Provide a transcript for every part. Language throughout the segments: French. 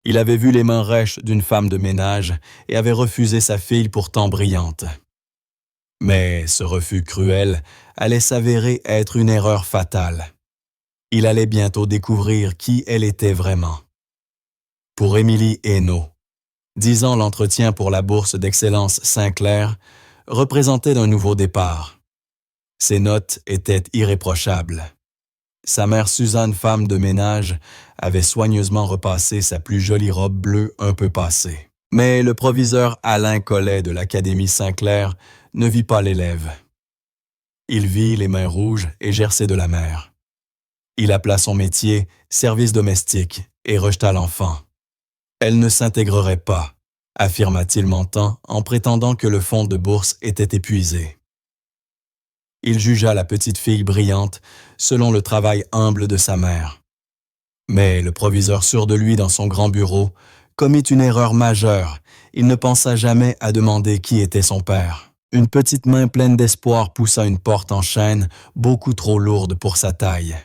Il avait vu les mains rêches d'une femme de ménage et avait refusé sa fille pourtant brillante. Mais ce refus cruel allait s'avérer être une erreur fatale. Il allait bientôt découvrir qui elle était vraiment. Pour Émilie Hainaut, 10 ans l'entretien pour la bourse d'excellence Saint-Clair représentait un nouveau départ. Ses notes étaient irréprochables. Sa mère Suzanne, femme de ménage, avait soigneusement repassé sa plus jolie robe bleue un peu passée. Mais le proviseur Alain Collet de l'Académie Saint-Clair ne vit pas l'élève. Il vit les mains rouges et gercées de la mère. Il appela son métier « service domestique » et rejeta l'enfant. Elle ne s'intégrerait pas, affirma-t-il mentant en prétendant que le fonds de bourse était épuisé. Il jugea la petite fille brillante selon le travail humble de sa mère. Mais le proviseur sûr de lui dans son grand bureau commit une erreur majeure. Il ne pensa jamais à demander qui était son père. Une petite main pleine d'espoir poussa une porte en chêne beaucoup trop lourde pour sa taille.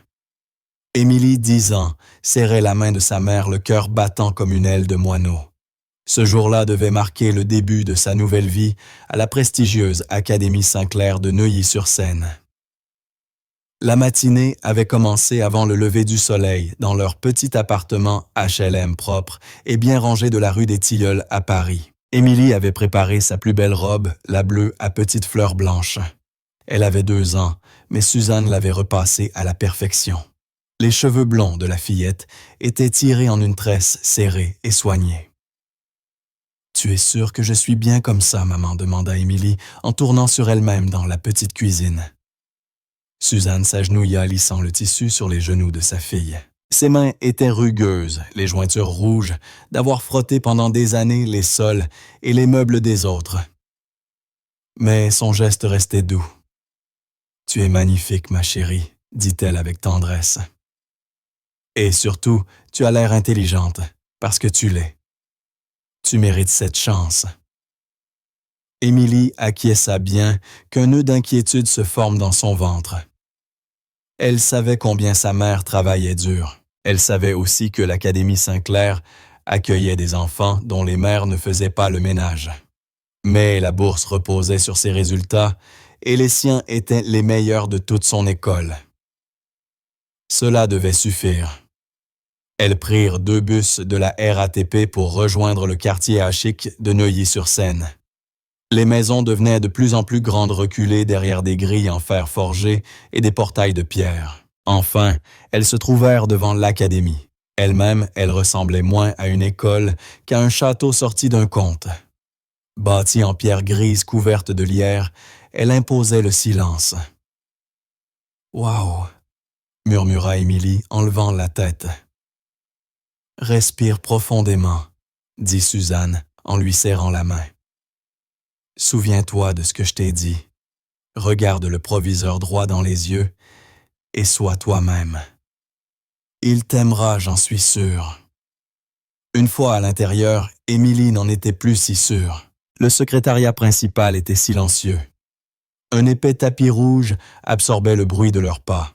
Émilie, 10 ans, serrait la main de sa mère, le cœur battant comme une aile de moineau. Ce jour-là devait marquer le début de sa nouvelle vie à la prestigieuse Académie Saint-Clair de Neuilly-sur-Seine. La matinée avait commencé avant le lever du soleil dans leur petit appartement HLM propre et bien rangé de la rue des Tilleuls à Paris. Émilie avait préparé sa plus belle robe, la bleue à petites fleurs blanches. Elle avait 2 ans, mais Suzanne l'avait repassée à la perfection. Les cheveux blonds de la fillette étaient tirés en une tresse serrée et soignée. « Tu es sûre que je suis bien comme ça, maman ?» demanda Émilie en tournant sur elle-même dans la petite cuisine. Suzanne s'agenouilla, lissant le tissu sur les genoux de sa fille. Ses mains étaient rugueuses, les jointures rouges, d'avoir frotté pendant des années les sols et les meubles des autres. Mais son geste restait doux. « Tu es magnifique, ma chérie, » dit-elle avec tendresse. « Et surtout, tu as l'air intelligente, parce que tu l'es. Tu mérites cette chance. » Émilie acquiesça bien qu'un nœud d'inquiétude se forme dans son ventre. Elle savait combien sa mère travaillait dur. Elle savait aussi que l'Académie Saint-Clair accueillait des enfants dont les mères ne faisaient pas le ménage. Mais la bourse reposait sur ses résultats et les siens étaient les meilleurs de toute son école. Cela devait suffire. Elles prirent 2 bus de la RATP pour rejoindre le quartier à chic de Neuilly-sur-Seine. Les maisons devenaient de plus en plus grandes, reculées derrière des grilles en fer forgé et des portails de pierre. Enfin, elles se trouvèrent devant l'académie. Elle-même, elle ressemblait moins à une école qu'à un château sorti d'un conte. Bâtie en pierre grise couverte de lierre, elle imposait le silence. « Wow !» murmura Émilie en levant la tête. « Respire profondément, » dit Suzanne en lui serrant la main. « Souviens-toi de ce que je t'ai dit. Regarde le proviseur droit dans les yeux et sois toi-même. Il t'aimera, j'en suis sûr. » Une fois à l'intérieur, Émilie n'en était plus si sûre. Le secrétariat principal était silencieux. Un épais tapis rouge absorbait le bruit de leurs pas.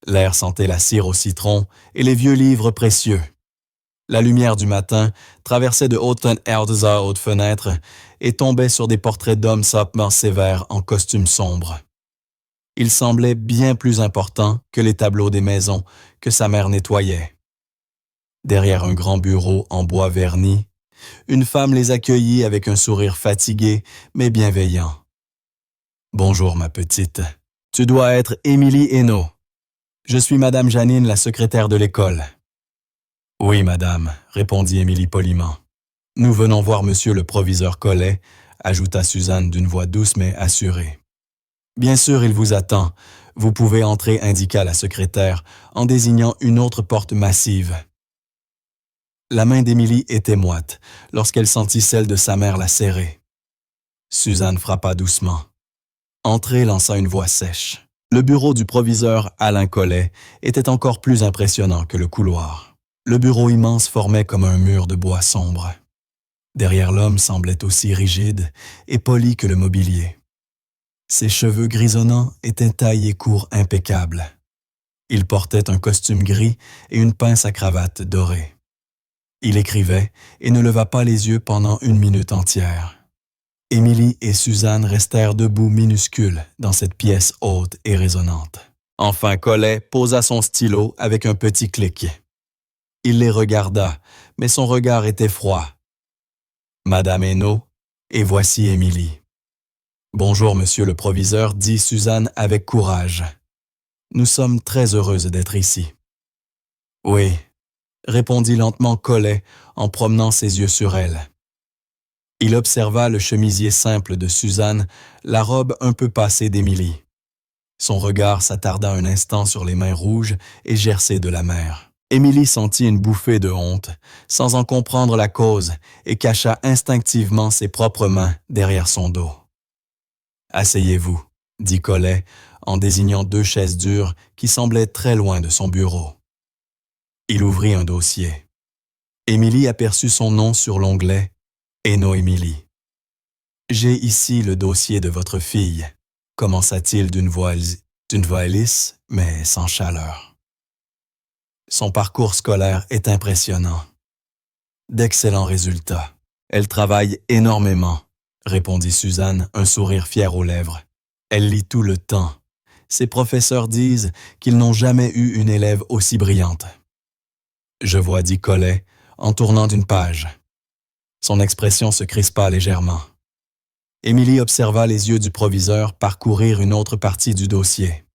L'air sentait la cire au citron et les vieux livres précieux. La lumière du matin traversait de hautes hautes fenêtres et tombait sur des portraits d'hommes sapement sévères en costumes sombres. Ils semblaient bien plus importants que les tableaux des maisons que sa mère nettoyait. Derrière un grand bureau en bois verni, une femme les accueillit avec un sourire fatigué mais bienveillant. « Bonjour, ma petite. Tu dois être Émilie Hainaut. Je suis Madame Janine, la secrétaire de l'école. » « Oui, madame, » répondit Émilie poliment. « Nous venons voir monsieur le proviseur Collet, » ajouta Suzanne d'une voix douce mais assurée. « Bien sûr, il vous attend. Vous pouvez entrer, » indiqua la secrétaire en désignant une autre porte massive. La main d'Émilie était moite lorsqu'elle sentit celle de sa mère la serrer. Suzanne frappa doucement. Entrez, lança une voix sèche. Le bureau du proviseur Alain Collet était encore plus impressionnant que le couloir. Le bureau immense formait comme un mur de bois sombre. Derrière l'homme semblait aussi rigide et poli que le mobilier. Ses cheveux grisonnants étaient taillés courts impeccables. Il portait un costume gris et une pince à cravate dorée. Il écrivait et ne leva pas les yeux pendant 1 minute entière. Émilie et Suzanne restèrent debout minuscules dans cette pièce haute et résonnante. Enfin, Collet posa son stylo avec un petit clic. Il les regarda, mais son regard était froid. Madame Hainaut, et voici Émilie. Bonjour, monsieur le proviseur, dit Suzanne avec courage. Nous sommes très heureuses d'être ici. Oui, répondit lentement Collet en promenant ses yeux sur elle. Il observa le chemisier simple de Suzanne, la robe un peu passée d'Émilie. Son regard s'attarda un instant sur les mains rouges et gercées de la mère. Émilie sentit une bouffée de honte, sans en comprendre la cause, et cacha instinctivement ses propres mains derrière son dos. « Asseyez-vous », dit Collet, en désignant 2 chaises dures qui semblaient très loin de son bureau. Il ouvrit un dossier. Émilie aperçut son nom sur l'onglet « Hainaut Émilie ». « J'ai ici le dossier de votre fille », commença-t-il d'une voix lisse, mais sans chaleur. Son parcours scolaire est impressionnant. D'excellents résultats. Elle travaille énormément, répondit Suzanne, un sourire fier aux lèvres. Elle lit tout le temps. Ses professeurs disent qu'ils n'ont jamais eu une élève aussi brillante. Je vois, dit Collet, en tournant d'une page. Son expression se crispa légèrement. Émilie observa les yeux du proviseur parcourir une autre partie du dossier.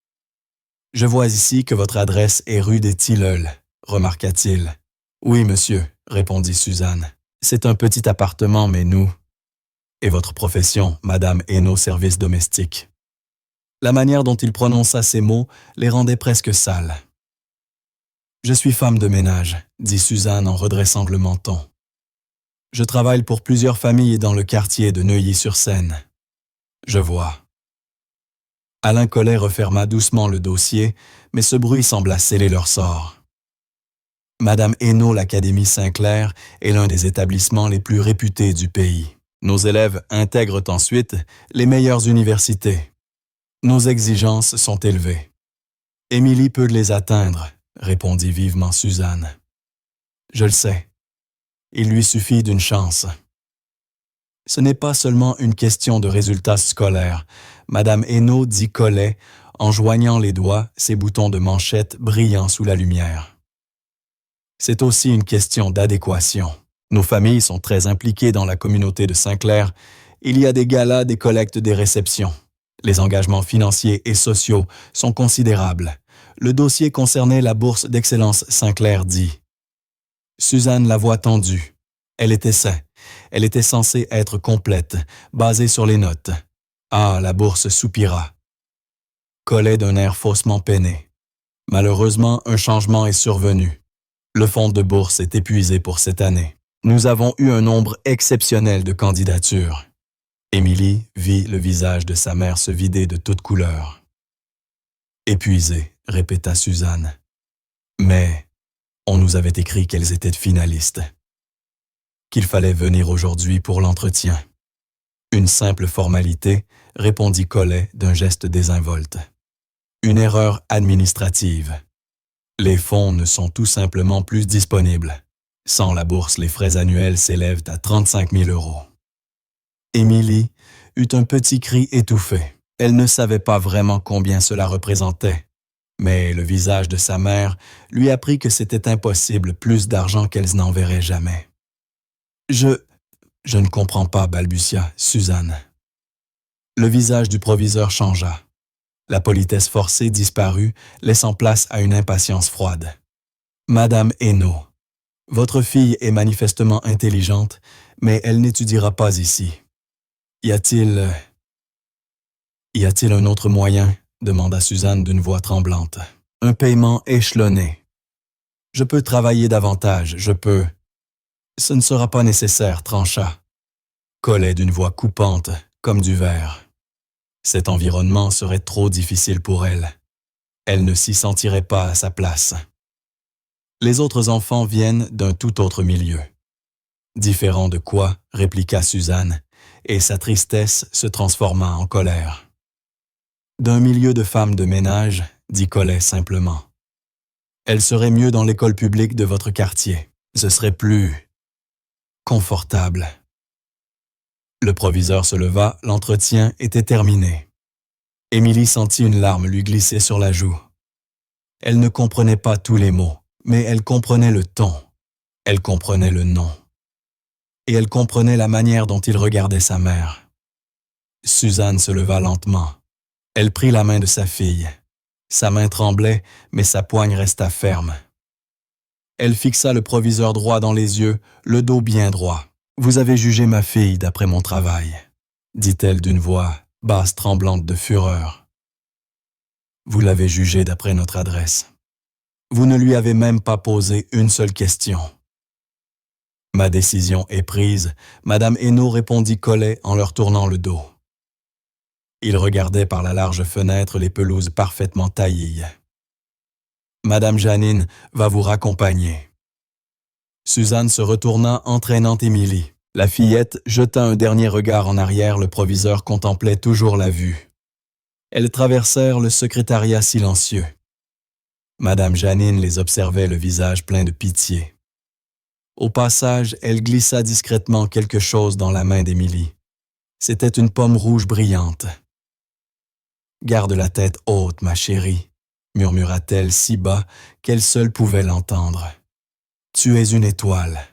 « Je vois ici que votre adresse est rue des Tilleuls », remarqua-t-il. « Oui, monsieur », répondit Suzanne. « C'est un petit appartement, mais nous… » « Et votre profession, Madame Hainaut, service domestique. » La manière dont il prononça ces mots les rendait presque sales. « Je suis femme de ménage », dit Suzanne en redressant le menton. « Je travaille pour plusieurs familles dans le quartier de Neuilly-sur-Seine. » « Je vois. » Alain Collet referma doucement le dossier, mais ce bruit sembla sceller leur sort. Madame Hainaut, l'Académie Saint-Clair, est l'un des établissements les plus réputés du pays. Nos élèves intègrent ensuite les meilleures universités. Nos exigences sont élevées. Émilie peut les atteindre, répondit vivement Suzanne. Je le sais. Il lui suffit d'une chance. Ce n'est pas seulement une question de résultats scolaires. Madame Hainaut, dit Collet, en joignant les doigts, ses boutons de manchette brillant sous la lumière. C'est aussi une question d'adéquation. Nos familles sont très impliquées dans la communauté de Saint-Clair. Il y a des galas, des collectes, des réceptions. Les engagements financiers et sociaux sont considérables. Le dossier concernait la bourse d'excellence Saint-Clair dit. Suzanne, la voix tendue. Elle était saine. Elle était censée être complète, basée sur les notes. Ah, la bourse soupira. Collet d'un air faussement peiné. Malheureusement, un changement est survenu. Le fonds de bourse est épuisé pour cette année. Nous avons eu un nombre exceptionnel de candidatures. Émilie vit le visage de sa mère se vider de toutes couleurs. Épuisé, répéta Suzanne. Mais on nous avait écrit qu'elles étaient finalistes. Qu'il fallait venir aujourd'hui pour l'entretien. Une simple formalité, répondit Collet d'un geste désinvolte. Une erreur administrative. Les fonds ne sont tout simplement plus disponibles. Sans la bourse, les frais annuels s'élèvent à 35 000 €. Émilie eut un petit cri étouffé. Elle ne savait pas vraiment combien cela représentait. Mais le visage de sa mère lui apprit que c'était impossible plus d'argent qu'elle n'enverrait jamais. Je ne comprends pas, balbutia Suzanne. Le visage du proviseur changea. La politesse forcée disparut, laissant place à une impatience froide. Madame Hainaut, votre fille est manifestement intelligente, mais elle n'étudiera pas ici. Y a-t-il un autre moyen? Demanda Suzanne d'une voix tremblante. Un paiement échelonné. Je peux travailler davantage, je peux. Ce ne sera pas nécessaire, trancha. Collet d'une voix coupante, comme du verre. Cet environnement serait trop difficile pour elle. Elle ne s'y sentirait pas à sa place. Les autres enfants viennent d'un tout autre milieu. Différent de quoi, répliqua Suzanne, et sa tristesse se transforma en colère. D'un milieu de femmes de ménage, dit Collet simplement. Elle serait mieux dans l'école publique de votre quartier. Ce serait plus confortable. Le proviseur se leva, l'entretien était terminé. Émilie sentit une larme lui glisser sur la joue. Elle ne comprenait pas tous les mots, mais elle comprenait le ton. Elle comprenait le nom. Et elle comprenait la manière dont il regardait sa mère. Suzanne se leva lentement. Elle prit la main de sa fille. Sa main tremblait, mais sa poigne resta ferme. Elle fixa le proviseur droit dans les yeux, le dos bien droit. « Vous avez jugé ma fille d'après mon travail », dit-elle d'une voix basse tremblante de fureur. « Vous l'avez jugée d'après notre adresse. Vous ne lui avez même pas posé une seule question. » « Ma décision est prise », Madame Hainaut répondit Collet en leur tournant le dos. Il regardait par la large fenêtre les pelouses parfaitement taillies. « Madame Jeannine va vous raccompagner. » Suzanne se retourna, entraînant Émilie. La fillette jeta un dernier regard en arrière, le proviseur contemplait toujours la vue. Elles traversèrent le secrétariat silencieux. Madame Jeannine les observait, le visage plein de pitié. Au passage, elle glissa discrètement quelque chose dans la main d'Émilie. C'était une pomme rouge brillante. « Garde la tête haute, ma chérie », murmura-t-elle si bas qu'elle seule pouvait l'entendre. « Tu es une étoile. »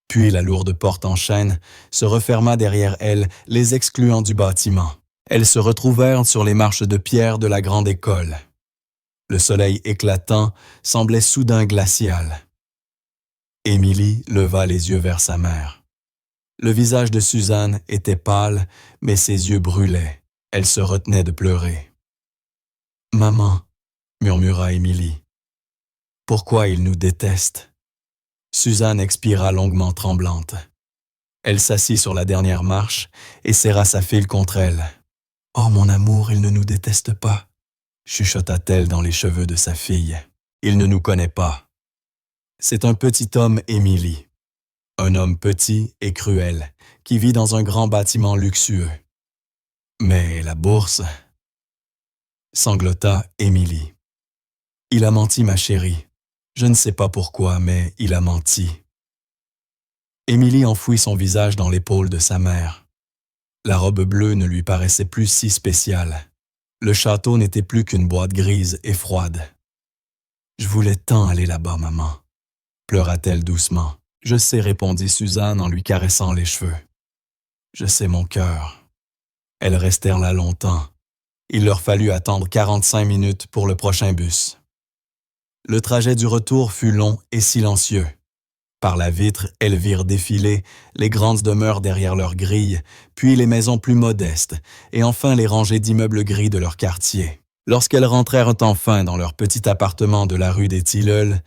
Puis la lourde porte en chêne se referma derrière elles, les excluant du bâtiment. Elles se retrouvèrent sur les marches de pierre de la grande école. Le soleil éclatant semblait soudain glacial. Émilie leva les yeux vers sa mère. Le visage de Suzanne était pâle, mais ses yeux brûlaient. Elle se retenait de pleurer. « Maman, » murmura Émilie, « pourquoi il nous déteste ?» Suzanne expira longuement tremblante. Elle s'assit sur la dernière marche et serra sa fille contre elle. « Oh mon amour, il ne nous déteste pas » chuchota-t-elle dans les cheveux de sa fille. « Il ne nous connaît pas. C'est un petit homme, Émilie. Un homme petit et cruel, qui vit dans un grand bâtiment luxueux. Mais la bourse... » sanglota Émilie. « Il a menti, ma chérie. Je ne sais pas pourquoi, mais il a menti. » Émilie enfouit son visage dans l'épaule de sa mère. La robe bleue ne lui paraissait plus si spéciale. Le château n'était plus qu'une boîte grise et froide. « Je voulais tant aller là-bas, maman. » pleura-t-elle doucement. « Je sais, » répondit Suzanne en lui caressant les cheveux. « Je sais, mon cœur. » Elles restèrent là longtemps. Il leur fallut attendre 45 minutes pour le prochain bus. Le trajet du retour fut long et silencieux. Par la vitre, elles virent défiler les grandes demeures derrière leurs grilles, puis les maisons plus modestes, et enfin les rangées d'immeubles gris de leur quartier. Lorsqu'elles rentrèrent enfin dans leur petit appartement de la rue des Tilleuls,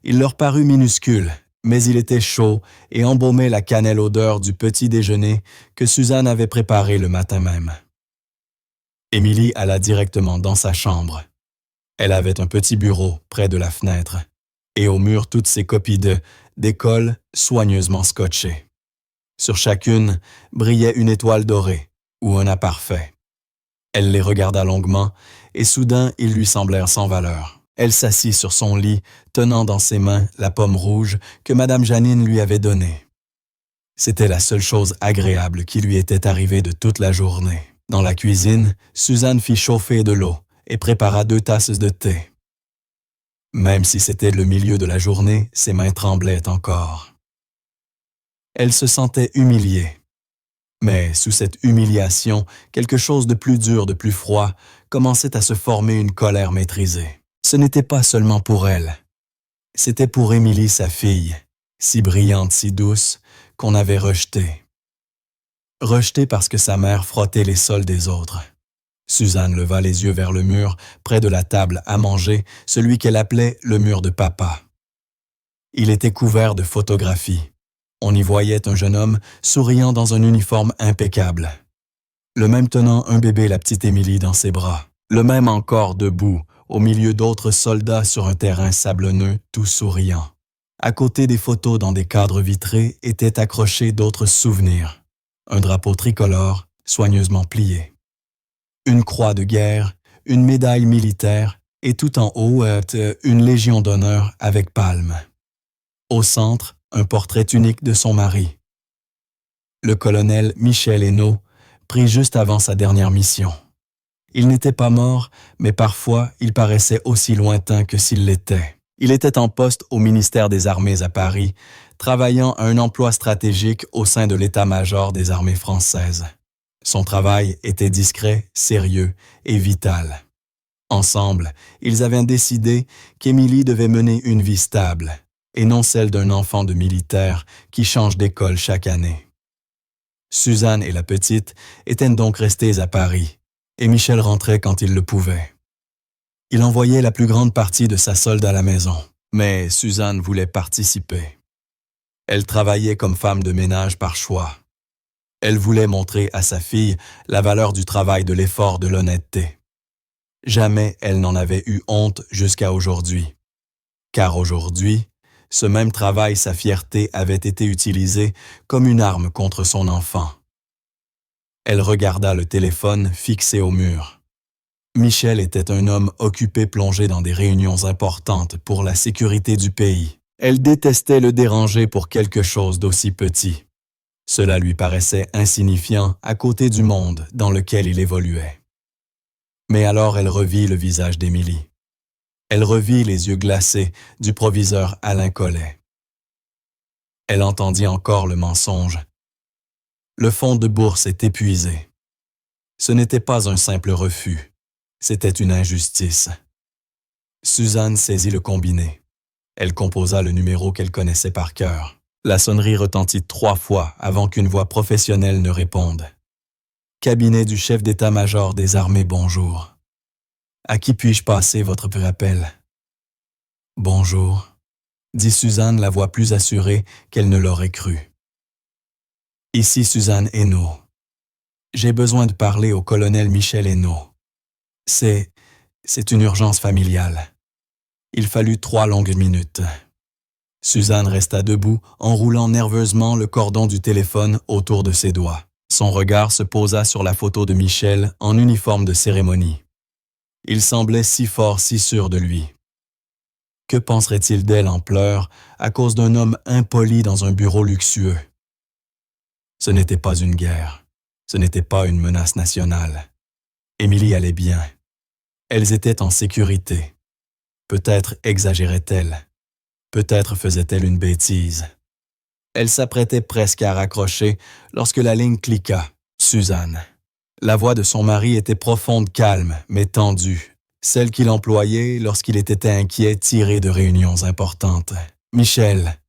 il leur parut minuscule, mais il était chaud et embaumait la cannelle odeur du petit déjeuner que Suzanne avait préparé le matin même. Émilie alla directement dans sa chambre. Elle avait un petit bureau près de la fenêtre, et au mur toutes ses copies d'école soigneusement scotchées. Sur chacune brillait une étoile dorée ou un imparfait. Elle les regarda longuement, et soudain ils lui semblèrent sans valeur. Elle s'assit sur son lit, tenant dans ses mains la pomme rouge que Madame Jeannine lui avait donnée. C'était la seule chose agréable qui lui était arrivée de toute la journée. Dans la cuisine, Suzanne fit chauffer de l'eau et prépara 2 tasses de thé. Même si c'était le milieu de la journée, ses mains tremblaient encore. Elle se sentait humiliée. Mais sous cette humiliation, quelque chose de plus dur, de plus froid, commençait à se former, une colère maîtrisée. Ce n'était pas seulement pour elle. C'était pour Émilie, sa fille, si brillante, si douce, qu'on avait rejetée. Rejetée parce que sa mère frottait les sols des autres. Suzanne leva les yeux vers le mur, près de la table à manger, celui qu'elle appelait le mur de papa. Il était couvert de photographies. On y voyait un jeune homme souriant dans un uniforme impeccable. Le même tenant un bébé, la petite Émilie, dans ses bras. Le même encore debout, au milieu d'autres soldats sur un terrain sablonneux, tout souriant. À côté des photos dans des cadres vitrés étaient accrochés d'autres souvenirs. Un drapeau tricolore, soigneusement plié. Une croix de guerre, une médaille militaire et tout en haut, une légion d'honneur avec palme. Au centre, un portrait unique de son mari. Le colonel Michel Hénault, pris juste avant sa dernière mission. Il n'était pas mort, mais parfois il paraissait aussi lointain que s'il l'était. Il était en poste au ministère des Armées à Paris, travaillant à un emploi stratégique au sein de l'état-major des armées françaises. Son travail était discret, sérieux et vital. Ensemble, ils avaient décidé qu'Émilie devait mener une vie stable, et non celle d'un enfant de militaire qui change d'école chaque année. Suzanne et la petite étaient donc restées à Paris, et Michel rentrait quand il le pouvait. Il envoyait la plus grande partie de sa solde à la maison, mais Suzanne voulait participer. Elle travaillait comme femme de ménage par choix. Elle voulait montrer à sa fille la valeur du travail, de l'effort, de l'honnêteté. Jamais elle n'en avait eu honte jusqu'à aujourd'hui. Car aujourd'hui, ce même travail, sa fierté, avait été utilisé comme une arme contre son enfant. Elle regarda le téléphone fixé au mur. Michel était un homme occupé, plongé dans des réunions importantes pour la sécurité du pays. Elle détestait le déranger pour quelque chose d'aussi petit. Cela lui paraissait insignifiant à côté du monde dans lequel il évoluait. Mais alors elle revit le visage d'Émilie. Elle revit les yeux glacés du proviseur Alain Collet. Elle entendit encore le mensonge. Le fonds de bourse est épuisé. Ce n'était pas un simple refus, c'était une injustice. Suzanne saisit le combiné. Elle composa le numéro qu'elle connaissait par cœur. La sonnerie retentit 3 fois avant qu'une voix professionnelle ne réponde. Cabinet du chef d'état-major des armées, bonjour. À qui puis-je passer votre appel? Bonjour, dit Suzanne, la voix plus assurée qu'elle ne l'aurait cru. Ici Suzanne Hénault. J'ai besoin de parler au colonel Michel Hénault. C'est une urgence familiale. Il fallut 3 longues minutes. Suzanne resta debout, enroulant nerveusement le cordon du téléphone autour de ses doigts. Son regard se posa sur la photo de Michel en uniforme de cérémonie. Il semblait si fort, si sûr de lui. Que penserait-il d'elle en pleurs à cause d'un homme impoli dans un bureau luxueux? Ce n'était pas une guerre. Ce n'était pas une menace nationale. Émilie allait bien. Elles étaient en sécurité. Peut-être exagérait-elle. Peut-être faisait-elle une bêtise. Elle s'apprêtait presque à raccrocher lorsque la ligne cliqua. Suzanne. La voix de son mari était profonde, calme, mais tendue. Celle qu'il employait lorsqu'il était inquiet, tiré de réunions importantes. Michel.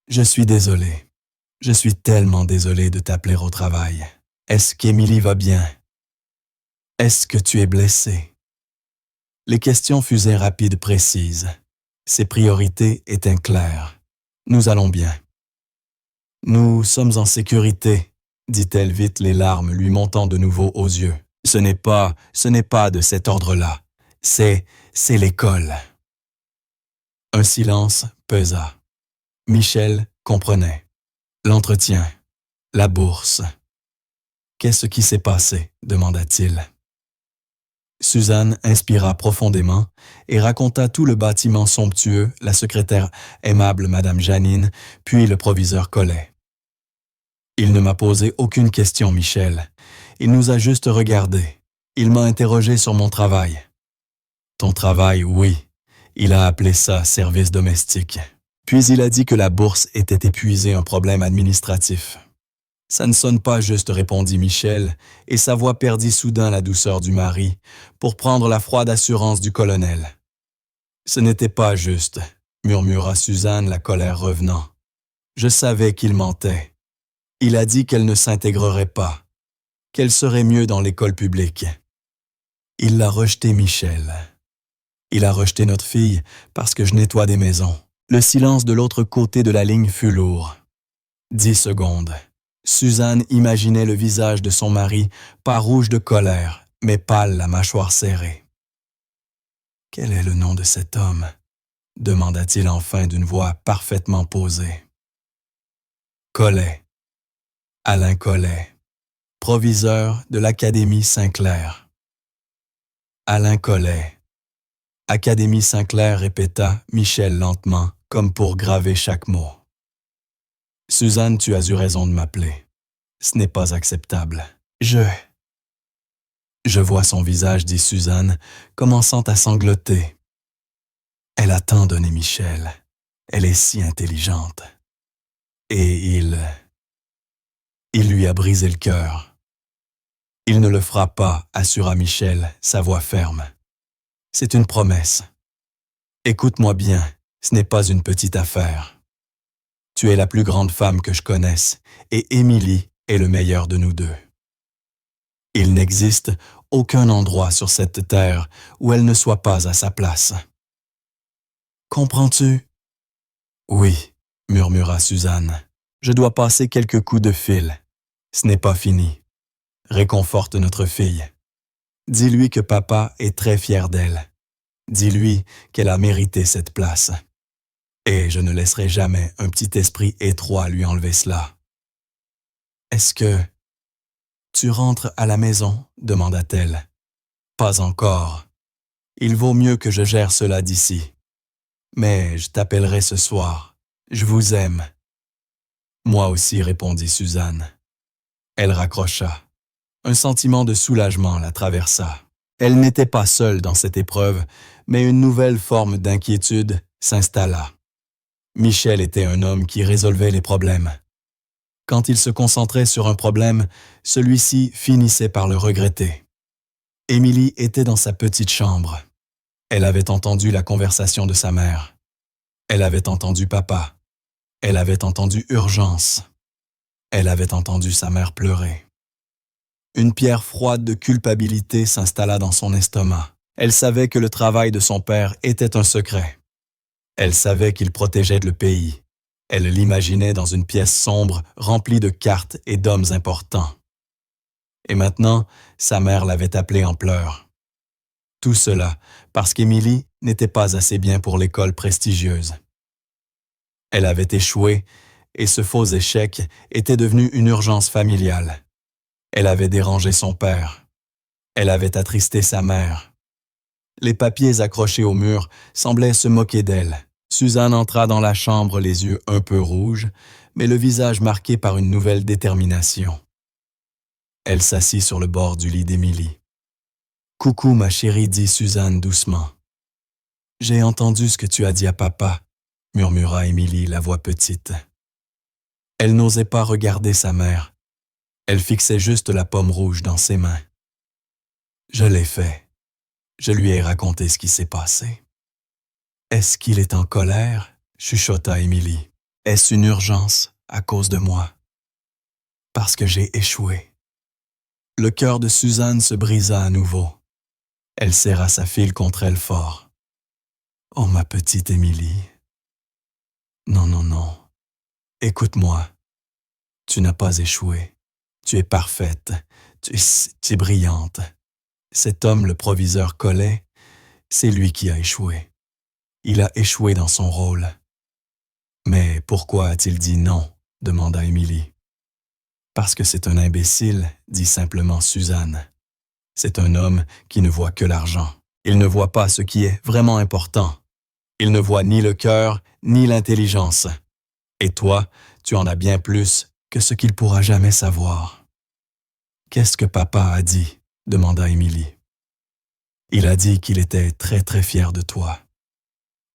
Je suis désolé. Je suis tellement désolé de t'appeler au travail. Est-ce qu'Émilie va bien? Est-ce que tu es blessé? Les questions fusaient rapides, précises. Ses priorités étaient claires. Nous allons bien. Nous sommes en sécurité, dit-elle vite, les larmes lui montant de nouveau aux yeux. Ce n'est pas de cet ordre-là. C'est l'école. Un silence pesa. Michel comprenait. L'entretien, la bourse. Qu'est-ce qui s'est passé? Demanda-t-il. Suzanne inspira profondément et raconta tout le bâtiment somptueux, la secrétaire aimable Madame Janine, puis le proviseur Collet. Il ne m'a posé aucune question, Michel. Il nous a juste regardés. Il m'a interrogé sur mon travail. Ton travail, oui. Il a appelé ça service domestique. Puis il a dit que la bourse était épuisée, un problème administratif. Ça ne sonne pas juste, répondit Michel, et sa voix perdit soudain la douceur du mari pour prendre la froide assurance du colonel. Ce n'était pas juste, murmura Suzanne, la colère revenant. Je savais qu'il mentait. Il a dit qu'elle ne s'intégrerait pas, qu'elle serait mieux dans l'école publique. Il l'a rejeté, Michel. Il a rejeté notre fille parce que je nettoie des maisons. Le silence de l'autre côté de la ligne fut lourd. 10 secondes. Suzanne imaginait le visage de son mari, pas rouge de colère, mais pâle, la mâchoire serrée. « Quel est le nom de cet homme ?» demanda-t-il enfin d'une voix parfaitement posée. « Collet. Alain Collet, proviseur de l'Académie Saint-Clair. »« Alain Collet. Académie Saint-Clair, répéta Michel lentement, comme pour graver chaque mot. Suzanne, tu as eu raison de m'appeler. Ce n'est pas acceptable. Je vois son visage, dit Suzanne, commençant à sangloter. Elle a tant donné Michel. Elle est si intelligente. Et il lui a brisé le cœur. Il ne le fera pas, assura Michel, sa voix ferme. C'est une promesse. Écoute-moi bien, ce n'est pas une petite affaire. Tu es la plus grande femme que je connaisse, et Émilie est le meilleur de nous deux. Il n'existe aucun endroit sur cette terre où elle ne soit pas à sa place. Comprends-tu? Oui, murmura Suzanne. Je dois passer quelques coups de fil. Ce n'est pas fini. Réconforte notre fille. Dis-lui que papa est très fier d'elle. Dis-lui qu'elle a mérité cette place. Et je ne laisserai jamais un petit esprit étroit lui enlever cela. Est-ce que tu rentres à la maison? Demanda-t-elle. Pas encore. Il vaut mieux que je gère cela d'ici. Mais je t'appellerai ce soir. Je vous aime. Moi aussi, répondit Suzanne. Elle raccrocha. Un sentiment de soulagement la traversa. Elle n'était pas seule dans cette épreuve, mais une nouvelle forme d'inquiétude s'installa. Michel était un homme qui résolvait les problèmes. Quand il se concentrait sur un problème, celui-ci finissait par le regretter. Émilie était dans sa petite chambre. Elle avait entendu la conversation de sa mère. Elle avait entendu papa. Elle avait entendu urgence. Elle avait entendu sa mère pleurer. Une pierre froide de culpabilité s'installa dans son estomac. Elle savait que le travail de son père était un secret. Elle savait qu'il protégeait le pays. Elle l'imaginait dans une pièce sombre remplie de cartes et d'hommes importants. Et maintenant, sa mère l'avait appelée en pleurs. Tout cela parce qu'Émilie n'était pas assez bien pour l'école prestigieuse. Elle avait échoué et ce faux échec était devenu une urgence familiale. Elle avait dérangé son père. Elle avait attristé sa mère. Les papiers accrochés au mur semblaient se moquer d'elle. Suzanne entra dans la chambre les yeux un peu rouges, mais le visage marqué par une nouvelle détermination. Elle s'assit sur le bord du lit d'Émilie. « Coucou, ma chérie, dit Suzanne doucement. « J'ai entendu ce que tu as dit à papa, » murmura Émilie, la voix petite. Elle n'osait pas regarder sa mère. Elle fixait juste la pomme rouge dans ses mains. « Je l'ai fait. Je lui ai raconté ce qui s'est passé. » « Est-ce qu'il est en colère? » chuchota Émilie. « Est-ce une urgence à cause de moi? » « Parce que j'ai échoué. » Le cœur de Suzanne se brisa à nouveau. Elle serra sa fille contre elle fort. « Oh, ma petite Émilie. Non, non, non. Écoute-moi. Tu n'as pas échoué. Tu es parfaite. Tu es brillante. Cet homme, le proviseur Collet, c'est lui qui a échoué. Il a échoué dans son rôle. »« Mais pourquoi a-t-il dit non? » demanda Émilie. « Parce que c'est un imbécile, » dit simplement Suzanne. « C'est un homme qui ne voit que l'argent. Il ne voit pas ce qui est vraiment important. Il ne voit ni le cœur, ni l'intelligence. Et toi, tu en as bien plus que ce qu'il pourra jamais savoir. »« Qu'est-ce que papa a dit? » demanda Émilie. « Il a dit qu'il était très très fier de toi.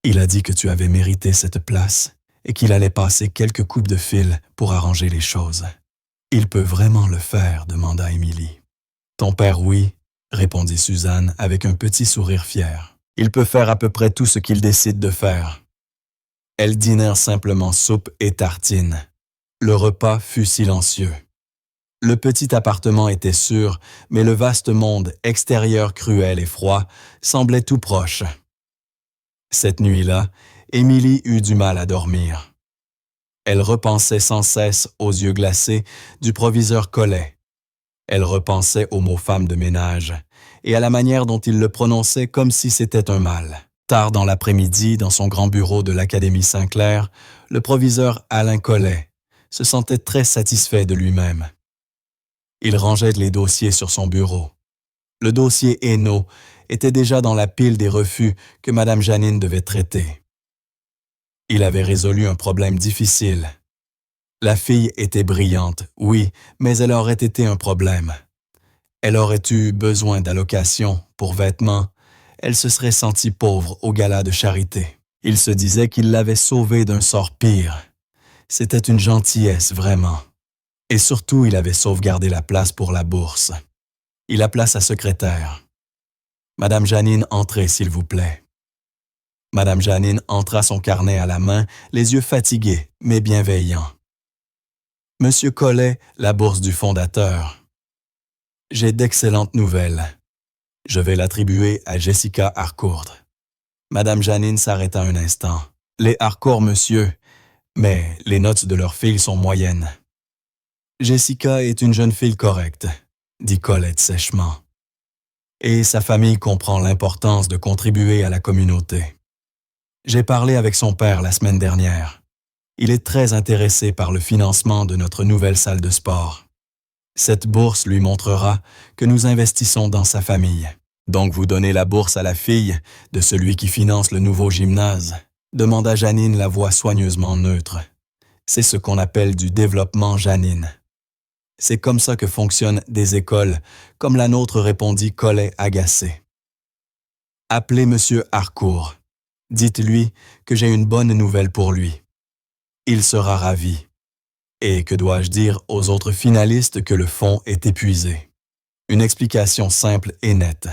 Il a dit que tu avais mérité cette place et qu'il allait passer quelques coupes de fil pour arranger les choses. »« Il peut vraiment le faire? » demanda Émilie. « Ton père, oui, » répondit Suzanne avec un petit sourire fier. « Il peut faire à peu près tout ce qu'il décide de faire. » Elles dînèrent simplement soupe et tartines. Le repas fut silencieux. Le petit appartement était sûr, mais le vaste monde extérieur cruel et froid semblait tout proche. Cette nuit-là, Émilie eut du mal à dormir. Elle repensait sans cesse aux yeux glacés du proviseur Collet. Elle repensait aux mots femme de ménage et à la manière dont il le prononçait comme si c'était un mal. Tard dans l'après-midi, dans son grand bureau de l'Académie Saint-Clair, le proviseur Alain Collet se sentait très satisfait de lui-même. Il rangeait les dossiers sur son bureau. Le dossier Hainaut était déjà dans la pile des refus que Madame Janine devait traiter. Il avait résolu un problème difficile. La fille était brillante, oui, mais elle aurait été un problème. Elle aurait eu besoin d'allocations pour vêtements. Elle se serait sentie pauvre au gala de charité. Il se disait qu'il l'avait sauvée d'un sort pire. C'était une gentillesse, vraiment. Et surtout, il avait sauvegardé la place pour la bourse. Il appela sa secrétaire. « Madame Janine, entrez, s'il vous plaît. » Madame Janine entra son carnet à la main, les yeux fatigués, mais bienveillants. « Monsieur Collet, la bourse du fondateur. J'ai d'excellentes nouvelles. Je vais l'attribuer à Jessica Harcourt. » Madame Janine s'arrêta un instant. « Les Harcourt, monsieur, mais les notes de leur fille sont moyennes. »« Jessica est une jeune fille correcte, » dit Colette sèchement. « Et sa famille comprend l'importance de contribuer à la communauté. J'ai parlé avec son père la semaine dernière. Il est très intéressé par le financement de notre nouvelle salle de sport. Cette bourse lui montrera que nous investissons dans sa famille. Donc vous donnez la bourse à la fille de celui qui finance le nouveau gymnase, demanda Janine la voix soigneusement neutre. C'est ce qu'on appelle du développement Janine. C'est comme ça que fonctionnent des écoles, comme la nôtre, répondit Collet agacé. Appelez Monsieur Harcourt. Dites-lui que j'ai une bonne nouvelle pour lui. Il sera ravi. Et que dois-je dire aux autres finalistes que le fonds est épuisé? Une explication simple et nette.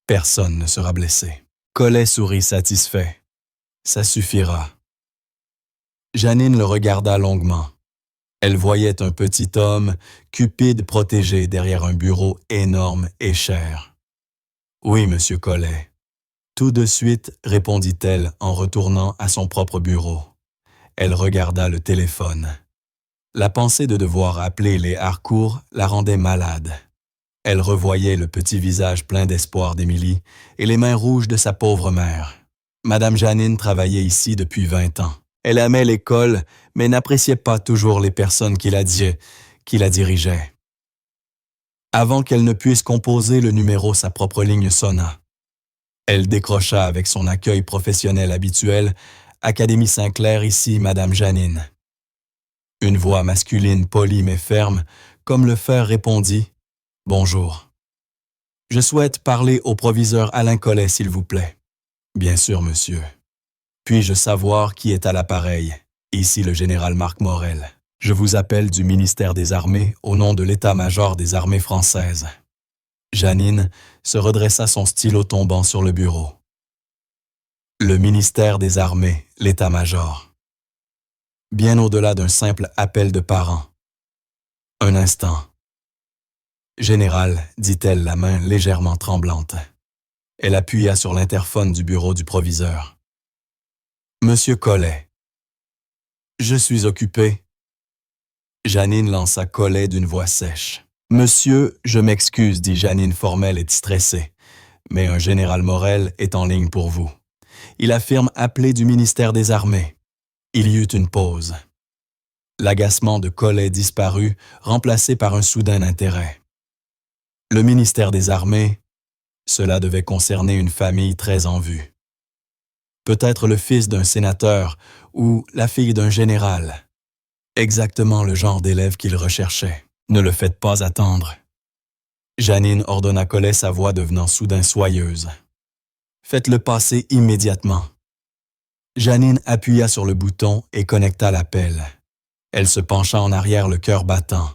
Personne ne sera blessé. Collet sourit satisfait. Ça suffira. Janine le regarda longuement. Elle voyait un petit homme, cupide protégé derrière un bureau énorme et cher. « Oui, monsieur Collet. » Tout de suite, répondit-elle en retournant à son propre bureau. Elle regarda le téléphone. La pensée de devoir appeler les Harcourt la rendait malade. Elle revoyait le petit visage plein d'espoir d'Émilie et les mains rouges de sa pauvre mère. Madame Janine travaillait ici depuis 20 ans. Elle aimait l'école, mais n'appréciait pas toujours les personnes qui la dirigeaient. Avant qu'elle ne puisse composer le numéro, sa propre ligne sonna. Elle décrocha avec son accueil professionnel habituel. « Académie Saint-Clair, ici, Madame Janine. » Une voix masculine polie mais ferme, comme le fer, répondit « Bonjour. Je souhaite parler au proviseur Alain Collet, s'il vous plaît. »« Bien sûr, monsieur. Puis-je savoir qui est à l'appareil? Ici le général Marc Morel. Je vous appelle du ministère des Armées au nom de l'état-major des armées françaises. » Janine se redressa, son stylo tombant sur le bureau. Le ministère des Armées, l'état-major. Bien au-delà d'un simple appel de parents. Un instant. Général, dit-elle, la main légèrement tremblante. Elle appuya sur l'interphone du bureau du proviseur. Monsieur Collet. Je suis occupé. Janine lança Collet d'une voix sèche. Monsieur, je m'excuse, dit Janine formelle et stressée, mais un général Morel est en ligne pour vous. Il affirme appeler du ministère des Armées. Il y eut une pause. L'agacement de Collet disparut, remplacé par un soudain intérêt. Le ministère des Armées, cela devait concerner une famille très en vue. Peut-être le fils d'un sénateur ou la fille d'un général. Exactement le genre d'élève qu'il recherchait. Ne le faites pas attendre. Janine ordonna Collet, sa voix devenant soudain soyeuse. Faites-le passer immédiatement. Janine appuya sur le bouton et connecta l'appel. Elle se pencha en arrière, le cœur battant.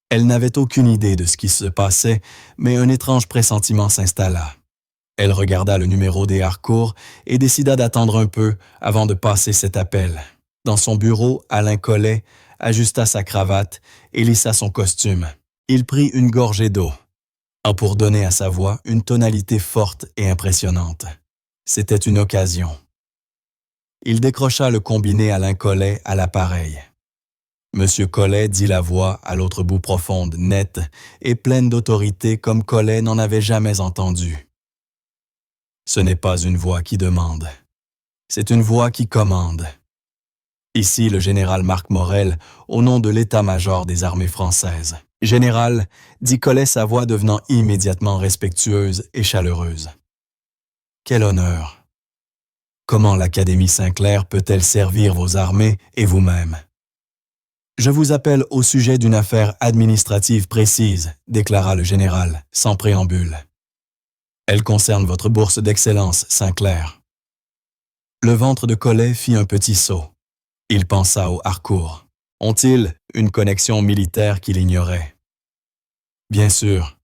Elle n'avait aucune idée de ce qui se passait, mais un étrange pressentiment s'installa. Elle regarda le numéro des Harcourt et décida d'attendre un peu avant de passer cet appel. Dans son bureau, Alain Collet ajusta sa cravate et lissa son costume. Il prit une gorgée d'eau, pour donner à sa voix une tonalité forte et impressionnante. C'était une occasion. Il décrocha le combiné Alain Collet à l'appareil. Monsieur Collet, dit la voix à l'autre bout, profonde, nette et pleine d'autorité comme Collet n'en avait jamais entendu. Ce n'est pas une voix qui demande, c'est une voix qui commande. Ici le général Marc Morel, au nom de l'état-major des armées françaises. Général, dit Collet, sa voix devenant immédiatement respectueuse et chaleureuse. Quel honneur! Comment l'Académie Sinclair peut-elle servir vos armées et vous-même? Je vous appelle au sujet d'une affaire administrative précise, déclara le général, sans préambule. Elle concerne votre bourse d'excellence, Sinclair. Le ventre de Collet fit un petit saut. Il pensa au Harcourt. Ont-ils une connexion militaire qu'il ignorait? Bien sûr.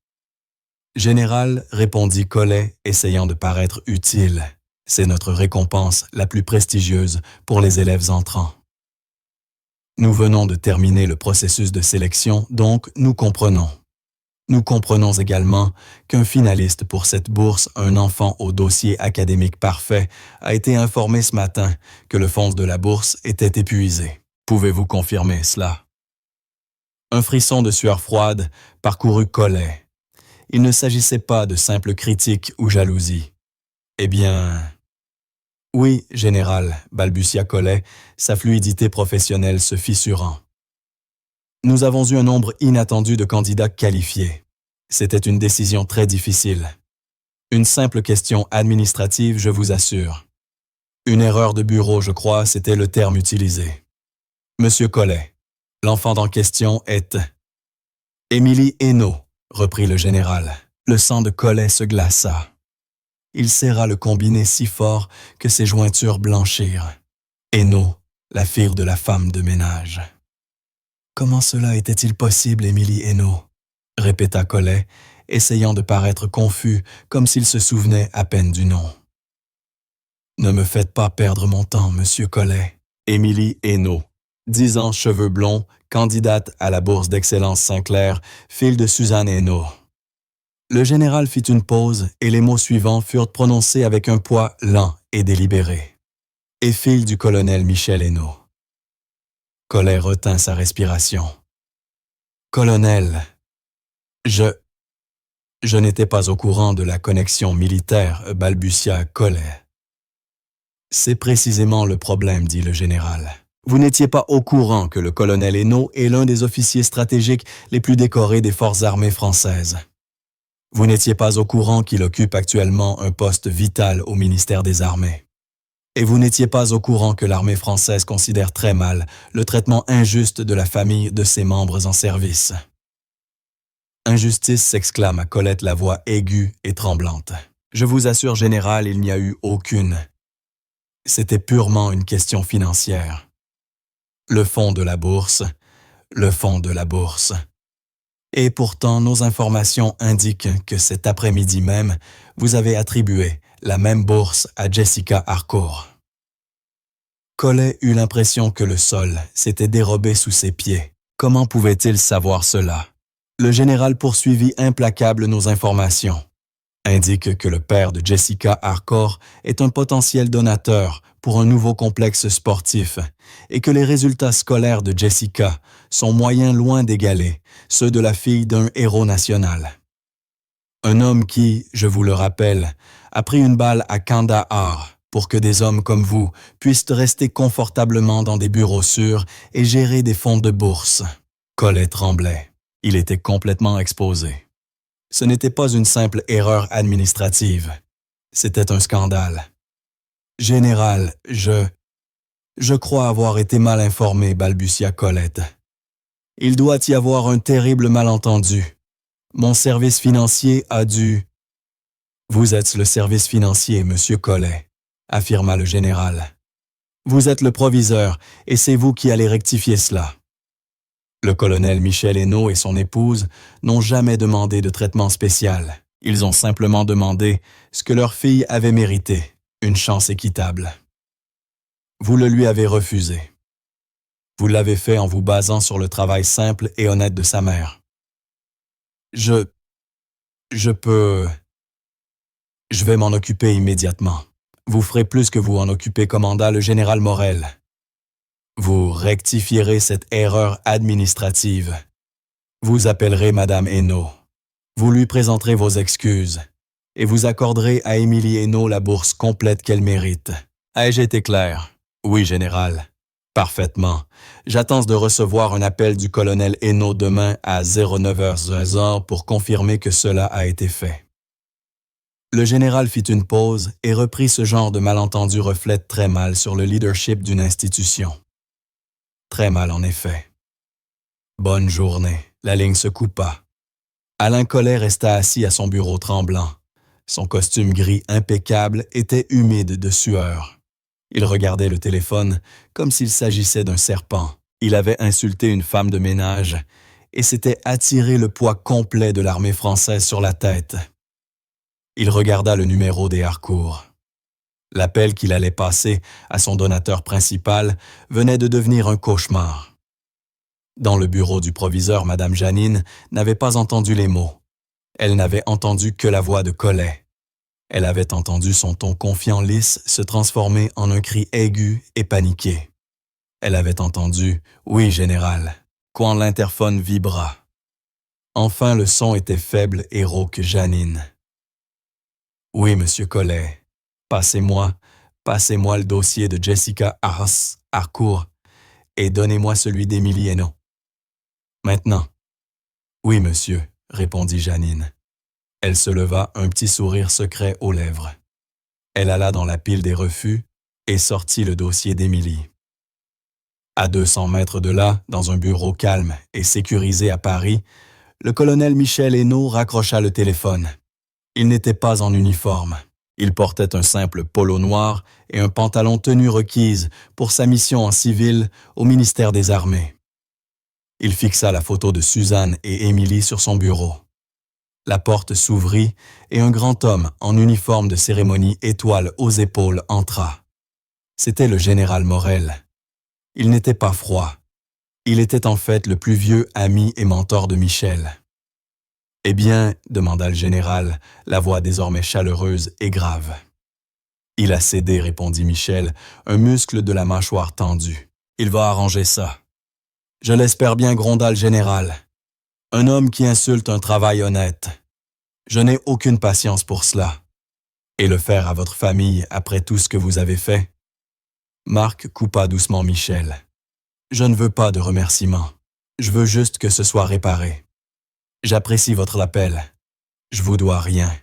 Général, répondit Collet, essayant de paraître utile. C'est notre récompense la plus prestigieuse pour les élèves entrants. Nous venons de terminer le processus de sélection, donc nous comprenons. Nous comprenons également qu'un finaliste pour cette bourse, un enfant au dossier académique parfait, a été informé ce matin que le fonds de la bourse était épuisé. Pouvez-vous confirmer cela? Un frisson de sueur froide parcourut Collet. Il ne s'agissait pas de simple critique ou jalousie. Eh bien... Oui, général, balbutia Collet, sa fluidité professionnelle se fissurant. Nous avons eu un nombre inattendu de candidats qualifiés. C'était une décision très difficile. Une simple question administrative, je vous assure. Une erreur de bureau, je crois, c'était le terme utilisé. Monsieur Collet, l'enfant en question est... Émilie Hainaut, reprit le général. Le sang de Collet se glaça. Il serra le combiné si fort que ses jointures blanchirent. Hainaut, la fille de la femme de ménage. Comment cela était-il possible, Émilie Hainaut? Répéta Collet, essayant de paraître confus, comme s'il se souvenait à peine du nom. Ne me faites pas perdre mon temps, monsieur Collet. Émilie Hainaut, 10 ans, cheveux blonds, candidate à la bourse d'excellence Sinclair, fille de Suzanne Hainaut. Le général fit une pause et les mots suivants furent prononcés avec un poids lent et délibéré. Et fille du colonel Michel Hainaut. Collet retint sa respiration. Colonel, je n'étais pas au courant de la connexion militaire, balbutia Collet. C'est précisément le problème, dit le général. Vous n'étiez pas au courant que le colonel Hainaut est l'un des officiers stratégiques les plus décorés des forces armées françaises. Vous n'étiez pas au courant qu'il occupe actuellement un poste vital au ministère des Armées. Et vous n'étiez pas au courant que l'armée française considère très mal le traitement injuste de la famille de ses membres en service. Injustice, s'exclama Colette, la voix aiguë et tremblante. Je vous assure, général, il n'y a eu aucune. C'était purement une question financière. Le fonds de la bourse. Et pourtant, nos informations indiquent que cet après-midi même, vous avez attribué la même bourse à Jessica Harcourt. Collet eut l'impression que le sol s'était dérobé sous ses pieds. Comment pouvait-il savoir cela? Le général poursuivit implacable nos informations. Indique que le père de Jessica Harcourt est un potentiel donateur pour un nouveau complexe sportif et que les résultats scolaires de Jessica sont moyens loin d'égaler ceux de la fille d'un héros national. Un homme qui, je vous le rappelle, a pris une balle à Kandahar pour que des hommes comme vous puissent rester confortablement dans des bureaux sûrs et gérer des fonds de bourse. Collet tremblait. Il était complètement exposé. Ce n'était pas une simple erreur administrative. C'était un scandale. Général, je crois avoir été mal informé, balbutia Colette. Il doit y avoir un terrible malentendu. Mon service financier a dû... Vous êtes le service financier, monsieur Collet, affirma le général. Vous êtes le proviseur et c'est vous qui allez rectifier cela. Le colonel Michel Hainaut et son épouse n'ont jamais demandé de traitement spécial. Ils ont simplement demandé ce que leur fille avait mérité, une chance équitable. Vous le lui avez refusé. Vous l'avez fait en vous basant sur le travail simple et honnête de sa mère. Je vais m'en occuper immédiatement. Vous ferez plus que vous en occupez, commanda le général Morel. Vous rectifierez cette erreur administrative. Vous appellerez Madame Hainaut. Vous lui présenterez vos excuses et vous accorderez à Émilie Hainaut la bourse complète qu'elle mérite. Ai-je été clair? Oui, général. Parfaitement. J'attends de recevoir un appel du colonel Hainaut demain à 09h pour confirmer que cela a été fait. Le général fit une pause et reprit: ce genre de malentendu reflète très mal sur le leadership d'une institution. Très mal, en effet. Bonne journée. La ligne se coupa. Alain Collet resta assis à son bureau tremblant. Son costume gris impeccable était humide de sueur. Il regardait le téléphone comme s'il s'agissait d'un serpent. Il avait insulté une femme de ménage et s'était attiré le poids complet de l'armée française sur la tête. Il regarda le numéro des Harcourt. L'appel qu'il allait passer à son donateur principal venait de devenir un cauchemar. Dans le bureau du proviseur, Madame Janine n'avait pas entendu les mots. Elle n'avait entendu que la voix de Collet. Elle avait entendu son ton confiant lisse se transformer en un cri aigu et paniqué. Elle avait entendu « Oui, général », quand l'interphone vibra. Enfin, le son était faible et rauque. Janine. « Oui, monsieur Collet. Passez-moi le dossier de Jessica Harcourt et donnez-moi celui d'Émilie Hainaut. Maintenant. »« Oui, monsieur, » répondit Janine. Elle se leva, un petit sourire secret aux lèvres. Elle alla dans la pile des refus et sortit le dossier d'Émilie. À 200 mètres de là, dans un bureau calme et sécurisé à Paris, le colonel Michel Hainaut raccrocha le téléphone. Il n'était pas en uniforme. Il portait un simple polo noir et un pantalon tenue requise pour sa mission en civil au ministère des Armées. Il fixa la photo de Suzanne et Émilie sur son bureau. La porte s'ouvrit et un grand homme en uniforme de cérémonie étoile aux épaules entra. C'était le général Morel. Il n'était pas froid. Il était en fait le plus vieux ami et mentor de Michel. « Eh bien, » demanda le général, la voix désormais chaleureuse et grave. « Il a cédé, » répondit Michel, un muscle de la mâchoire tendu. « Il va arranger ça. »« Je l'espère bien, » gronda le général. « Un homme qui insulte un travail honnête. Je n'ai aucune patience pour cela. Et le faire à votre famille après tout ce que vous avez fait ?» Marc coupa doucement Michel. « Je ne veux pas de remerciements. Je veux juste que ce soit réparé. J'apprécie votre appel. Je vous dois rien. »«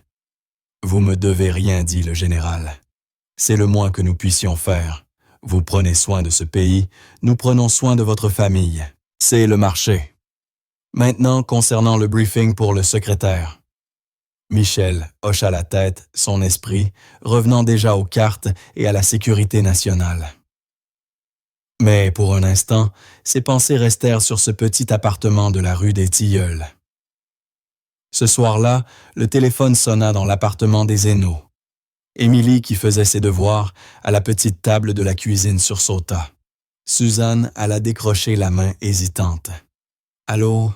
Vous me devez rien, » dit le général. « C'est le moins que nous puissions faire. Vous prenez soin de ce pays, nous prenons soin de votre famille. C'est le marché. Maintenant, concernant le briefing pour le secrétaire. » Michel hocha la tête, son esprit revenant déjà aux cartes et à la sécurité nationale. Mais pour un instant, ses pensées restèrent sur ce petit appartement de la rue des Tilleuls. Ce soir-là, le téléphone sonna dans l'appartement des Hainaut. Émilie, qui faisait ses devoirs, à la petite table de la cuisine sursauta. Suzanne alla décrocher la main hésitante. « Allô? »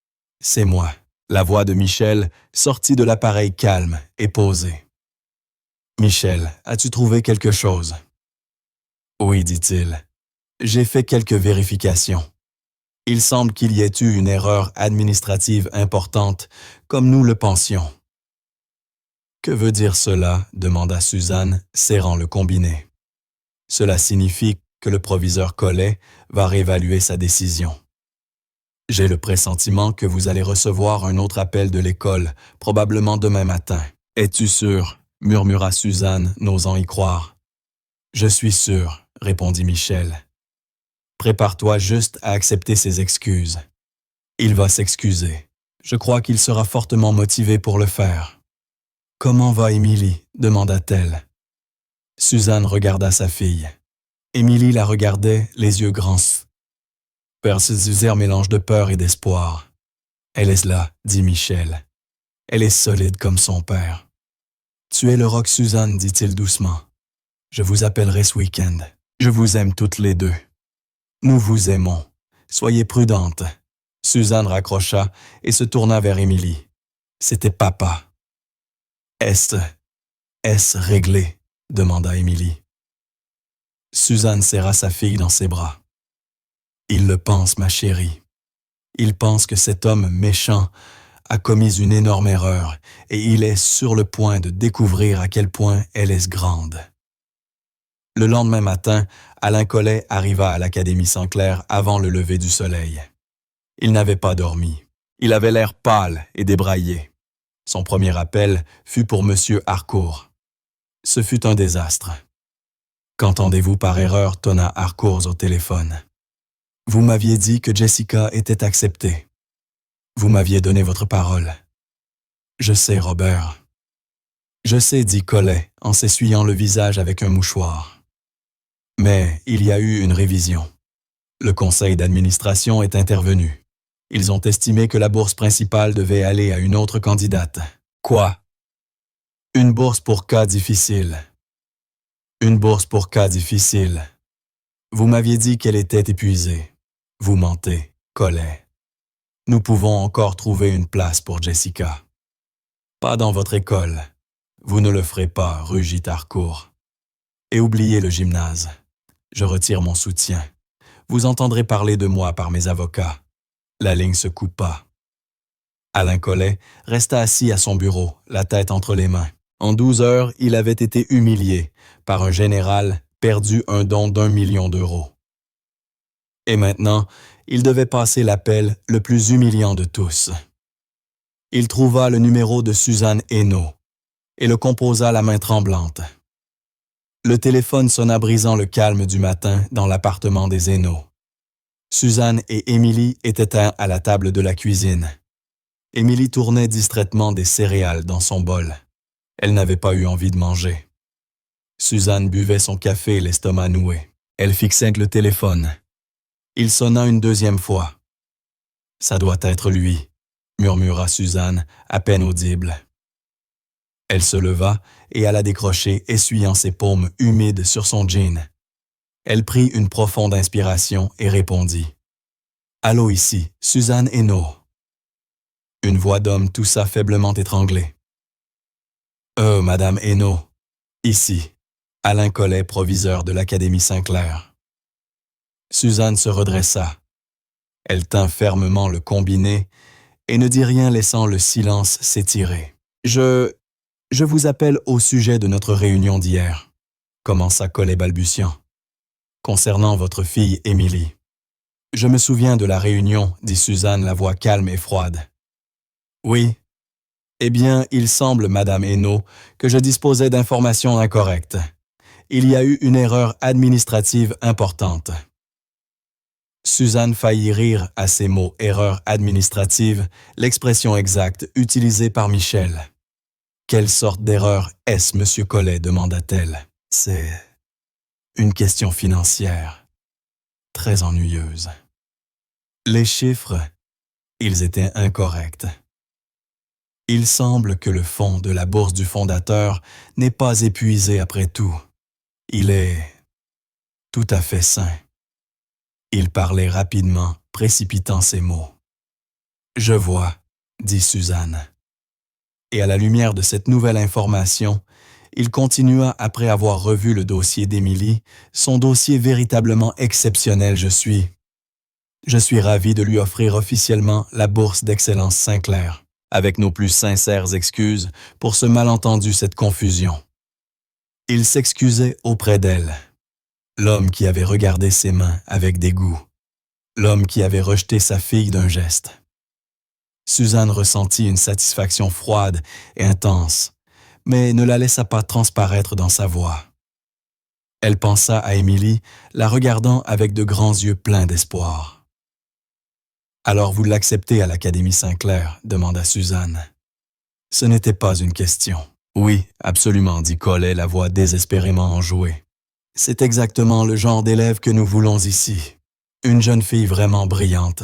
« C'est moi. » La voix de Michel sortit de l'appareil calme et posé. « Michel, as-tu trouvé quelque chose? » « Oui, dit-il. J'ai fait quelques vérifications. Il semble qu'il y ait eu une erreur administrative importante, comme nous le pensions. »« Que veut dire cela? » demanda Suzanne, serrant le combiné. « Cela signifie que le proviseur Collet va réévaluer sa décision. J'ai le pressentiment que vous allez recevoir un autre appel de l'école, probablement demain matin. »« Es-tu sûr? » murmura Suzanne, n'osant y croire. « Je suis sûr, » répondit Michel. « Prépare-toi juste à accepter ses excuses. Il va s'excuser. Je crois qu'il sera fortement motivé pour le faire. »« Comment va Émilie? » demanda-t-elle. Suzanne regarda sa fille. Émilie la regardait, les yeux grands. Vers ses yeux mélange de peur et d'espoir. « Elle est là, » dit Michel. « Elle est solide comme son père. »« Tu es le roc, Suzanne, » dit-il doucement. « Je vous appellerai ce week-end. Je vous aime toutes les deux. Nous vous aimons. Soyez prudente. » Suzanne raccrocha et se tourna vers Émilie. C'était papa. « Est-ce réglé? » demanda Émilie. Suzanne serra sa fille dans ses bras. « Il le pense, ma chérie. Il pense que cet homme méchant a commis une énorme erreur et il est sur le point de découvrir à quel point elle est grande. » Le lendemain matin, Alain Collet arriva à l'Académie Saint-Clair avant le lever du soleil. Il n'avait pas dormi. Il avait l'air pâle et débraillé. Son premier appel fut pour Monsieur Harcourt. Ce fut un désastre. Qu'entendez-vous par erreur, tonna Harcourt au téléphone. Vous m'aviez dit que Jessica était acceptée. Vous m'aviez donné votre parole. Je sais, Robert. Je sais, dit Collet en s'essuyant le visage avec un mouchoir. Mais il y a eu une révision. Le conseil d'administration est intervenu. Ils ont estimé que la bourse principale devait aller à une autre candidate. Quoi? Une bourse pour cas difficiles. Une bourse pour cas difficiles. Vous m'aviez dit qu'elle était épuisée. Vous mentez, Collet. Nous pouvons encore trouver une place pour Jessica. Pas dans votre école. Vous ne le ferez pas, rugit Harcourt. Et oubliez le gymnase. Je retire mon soutien. Vous entendrez parler de moi par mes avocats. La ligne se coupa. Alain Collet resta assis à son bureau, la tête entre les mains. En 12 heures, il avait été humilié par un général perdu un don d'1 million d'euros. Et maintenant, il devait passer l'appel le plus humiliant de tous. Il trouva le numéro de Suzanne Hainaut et le composa la main tremblante. Le téléphone sonna brisant le calme du matin dans l'appartement des Hainaut. Suzanne et Émilie étaient à la table de la cuisine. Émilie tournait distraitement des céréales dans son bol. Elle n'avait pas eu envie de manger. Suzanne buvait son café, l'estomac noué. Elle fixait le téléphone. Il sonna une deuxième fois. « Ça doit être lui », murmura Suzanne, à peine audible. Elle se leva et alla décrocher, essuyant ses paumes humides sur son jean. Elle prit une profonde inspiration et répondit. « Allô ici, Suzanne Hainaut. » Une voix d'homme toussa faiblement étranglée. « Madame Hainaut, ici, Alain Collet, proviseur de l'Académie Saint-Clair. » Suzanne se redressa. Elle tint fermement le combiné et ne dit rien, laissant le silence s'étirer. « Je vous appelle au sujet de notre réunion d'hier, » commença Collet balbutiant. « Concernant votre fille Émilie. »« Je me souviens de la réunion, » dit Suzanne, la voix calme et froide. « Oui. Eh bien, il semble, Madame Hainaut, que je disposais d'informations incorrectes. Il y a eu une erreur administrative importante. » Suzanne faillit rire à ces mots « erreur administrative », l'expression exacte utilisée par Michel. « Quelle sorte d'erreur est-ce, Monsieur Collet ?» demanda-t-elle. « C'est une question financière, très ennuyeuse. Les chiffres, ils étaient incorrects. Il semble que le fonds de la bourse du fondateur n'est pas épuisé après tout. Il est tout à fait sain. » Il parlait rapidement, précipitant ses mots. « Je vois, » dit Suzanne. Et à la lumière de cette nouvelle information, il continua après avoir revu le dossier d'Émilie, son dossier véritablement exceptionnel. Je suis ravi de lui offrir officiellement la bourse d'excellence Saint-Clair, avec nos plus sincères excuses pour ce malentendu, cette confusion. Il s'excusait auprès d'elle. L'homme qui avait regardé ses mains avec dégoût. L'homme qui avait rejeté sa fille d'un geste. Suzanne ressentit une satisfaction froide et intense, mais ne la laissa pas transparaître dans sa voix. Elle pensa à Émilie, la regardant avec de grands yeux pleins d'espoir. « Alors vous l'acceptez à l'Académie Saint-Clair » demanda Suzanne. Ce n'était pas une question. « Oui, absolument » dit Collet, la voix désespérément enjouée. « C'est exactement le genre d'élève que nous voulons ici. Une jeune fille vraiment brillante.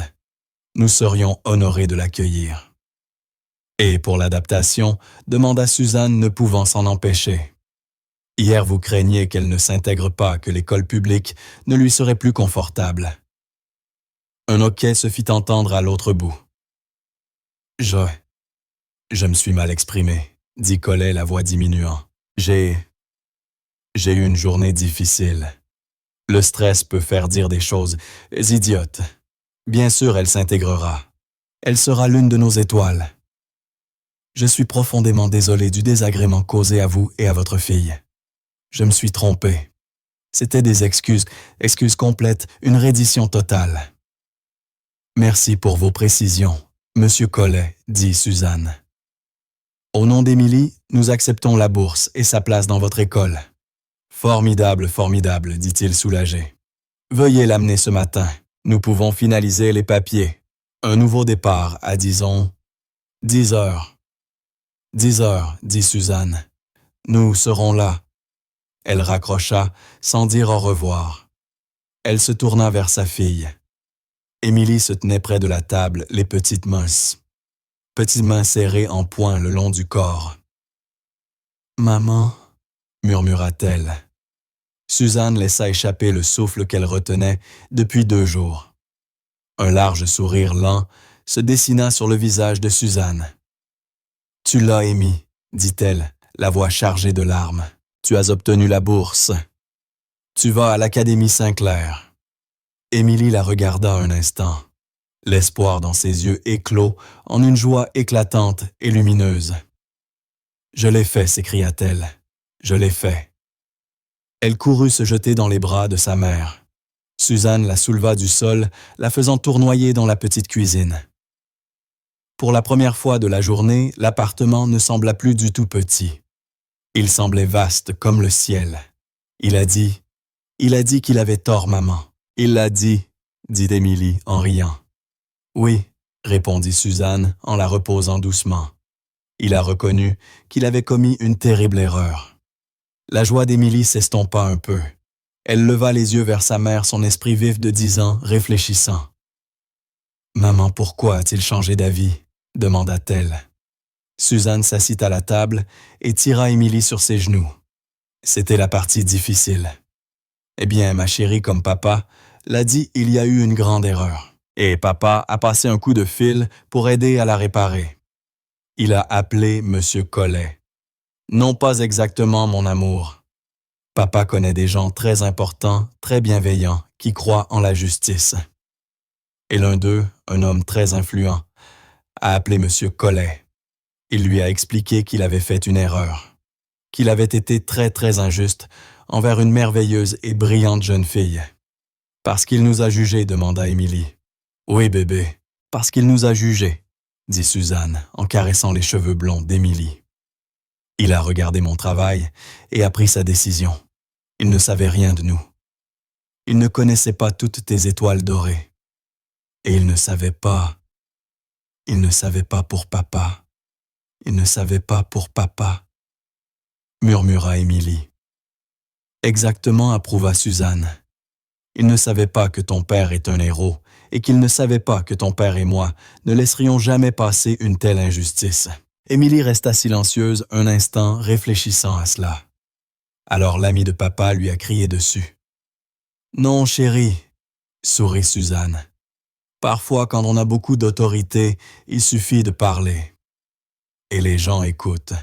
Nous serions honorés de l'accueillir. » « Et pour l'adaptation » demanda Suzanne, ne pouvant s'en empêcher. « Hier, vous craigniez qu'elle ne s'intègre pas, que l'école publique ne lui serait plus confortable. » Un hoquet se fit entendre à l'autre bout. « Je me suis mal exprimé, » dit Collet, la voix diminuant. « J'ai eu une journée difficile. Le stress peut faire dire des choses idiotes. Bien sûr, elle s'intégrera. Elle sera l'une de nos étoiles. Je suis profondément désolé du désagrément causé à vous et à votre fille. Je me suis trompé. C'était des excuses complètes, une reddition totale. Merci pour vos précisions, Monsieur Collet, dit Suzanne. Au nom d'Émilie, nous acceptons la bourse et sa place dans votre école. Formidable, formidable, dit-il soulagé. Veuillez l'amener ce matin. Nous pouvons finaliser les papiers. Un nouveau départ à, disons, 10 heures. 10 heures, dit Suzanne. Nous serons là. Elle raccrocha sans dire au revoir. Elle se tourna vers sa fille. Émilie se tenait près de la table, les petites mains serrées en poing le long du corps. « Maman, murmura-t-elle. Suzanne laissa échapper le souffle qu'elle retenait depuis 2 jours. Un large sourire lent se dessina sur le visage de Suzanne. « Tu l'as, Amy, dit-elle, la voix chargée de larmes. Tu as obtenu la bourse. Tu vas à l'Académie Saint-Clair. » Émilie la regarda un instant. L'espoir dans ses yeux éclos en une joie éclatante et lumineuse. « Je l'ai fait, s'écria-t-elle. Je l'ai fait. » Elle courut se jeter dans les bras de sa mère. Suzanne la souleva du sol, la faisant tournoyer dans la petite cuisine. Pour la première fois de la journée, l'appartement ne sembla plus du tout petit. Il semblait vaste comme le ciel. Il a dit qu'il avait tort, maman. Il l'a dit Émilie en riant. Oui, répondit Suzanne en la reposant doucement. Il a reconnu qu'il avait commis une terrible erreur. La joie d'Émilie s'estompa un peu. Elle leva les yeux vers sa mère, son esprit vif de 10 ans, réfléchissant. « Maman, pourquoi a-t-il changé d'avis ?» demanda-t-elle. Suzanne s'assit à la table et tira Émilie sur ses genoux. C'était la partie difficile. « Eh bien, ma chérie, comme papa l'a dit, il y a eu une grande erreur. Et papa a passé un coup de fil pour aider à la réparer. Il a appelé M. Collet. Non pas exactement mon amour. Papa connaît des gens très importants, très bienveillants, qui croient en la justice. Et l'un d'eux, un homme très influent, a appelé M. Collet. Il lui a expliqué qu'il avait fait une erreur, qu'il avait été très très injuste envers une merveilleuse et brillante jeune fille. « Parce qu'il nous a jugés, demanda Émilie. « Oui, bébé, parce qu'il nous a jugés, dit Suzanne en caressant les cheveux blonds d'Émilie. Il a regardé mon travail et a pris sa décision. Il ne savait rien de nous. Il ne connaissait pas toutes tes étoiles dorées. Et il ne savait pas pour papa. Il ne savait pas pour papa, murmura Émilie. Exactement, approuva Suzanne. Il ne savait pas que ton père est un héros et qu'il ne savait pas que ton père et moi ne laisserions jamais passer une telle injustice. Émilie resta silencieuse un instant, réfléchissant à cela. Alors l'ami de papa lui a crié dessus. « Non, chérie, » sourit Suzanne. « Parfois, quand on a beaucoup d'autorité, il suffit de parler. Et les gens écoutent.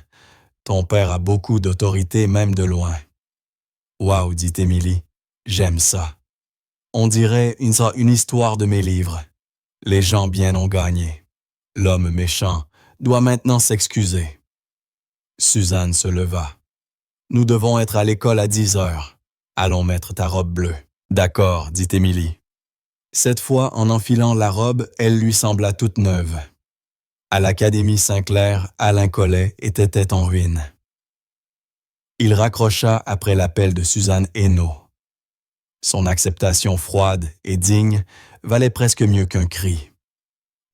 Ton père a beaucoup d'autorité, même de loin. »« Waouh, dit Émilie, j'aime ça. On dirait une histoire de mes livres. Les gens bien ont gagné. L'homme méchant doit maintenant s'excuser. » Suzanne se leva. « Nous devons être à l'école à 10 heures. Allons mettre ta robe bleue. »« D'accord, dit Émilie. Cette fois, en enfilant la robe, elle lui sembla toute neuve. À l'Académie Saint-Clair, Alain Collet était tête en ruine. Il raccrocha après l'appel de Suzanne Hainaut. Son acceptation froide et digne valait presque mieux qu'un cri.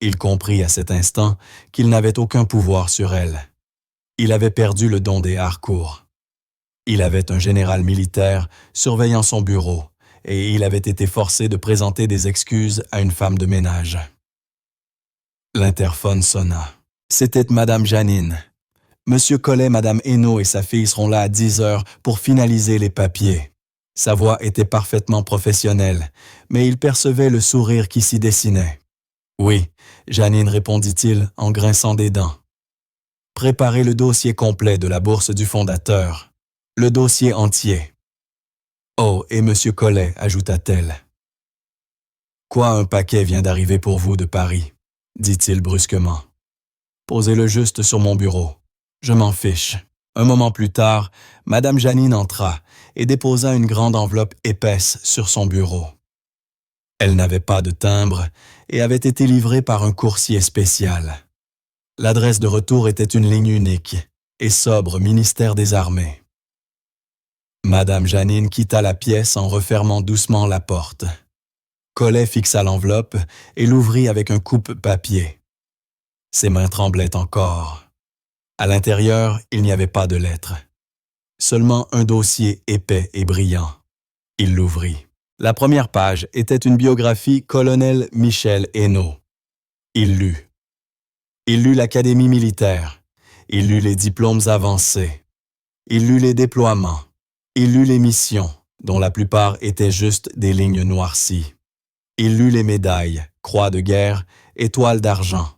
Il comprit à cet instant qu'il n'avait aucun pouvoir sur elle. Il avait perdu le don des Harcourt. Il avait un général militaire surveillant son bureau et il avait été forcé de présenter des excuses à une femme de ménage. L'interphone sonna. C'était Madame Janine. Monsieur Collet, Madame Hainaut et sa fille seront là à 10 heures pour finaliser les papiers. Sa voix était parfaitement professionnelle, mais il percevait le sourire qui s'y dessinait. « Oui, Janine, répondit-il en grinçant des dents. Préparez le dossier complet de la bourse du fondateur. Le dossier entier. Oh, et Monsieur Collet, ajouta-t-elle. Quoi, un paquet vient d'arriver pour vous de Paris, dit-il brusquement. Posez-le juste sur mon bureau. Je m'en fiche. Un moment plus tard, Madame Janine entra et déposa une grande enveloppe épaisse sur son bureau. Elle n'avait pas de timbre et avait été livrée par un coursier spécial. L'adresse de retour était une ligne unique et sobre ministère des Armées. Madame Janine quitta la pièce en refermant doucement la porte. Collet fixa l'enveloppe et l'ouvrit avec un coupe-papier. Ses mains tremblaient encore. À l'intérieur, il n'y avait pas de lettres. Seulement un dossier épais et brillant. Il l'ouvrit. La première page était une biographie colonel Michel Hainaut. Il lut. Il lut l'académie militaire. Il lut les diplômes avancés. Il lut les déploiements. Il lut les missions, dont la plupart étaient juste des lignes noircies. Il lut les médailles, croix de guerre, étoiles d'argent,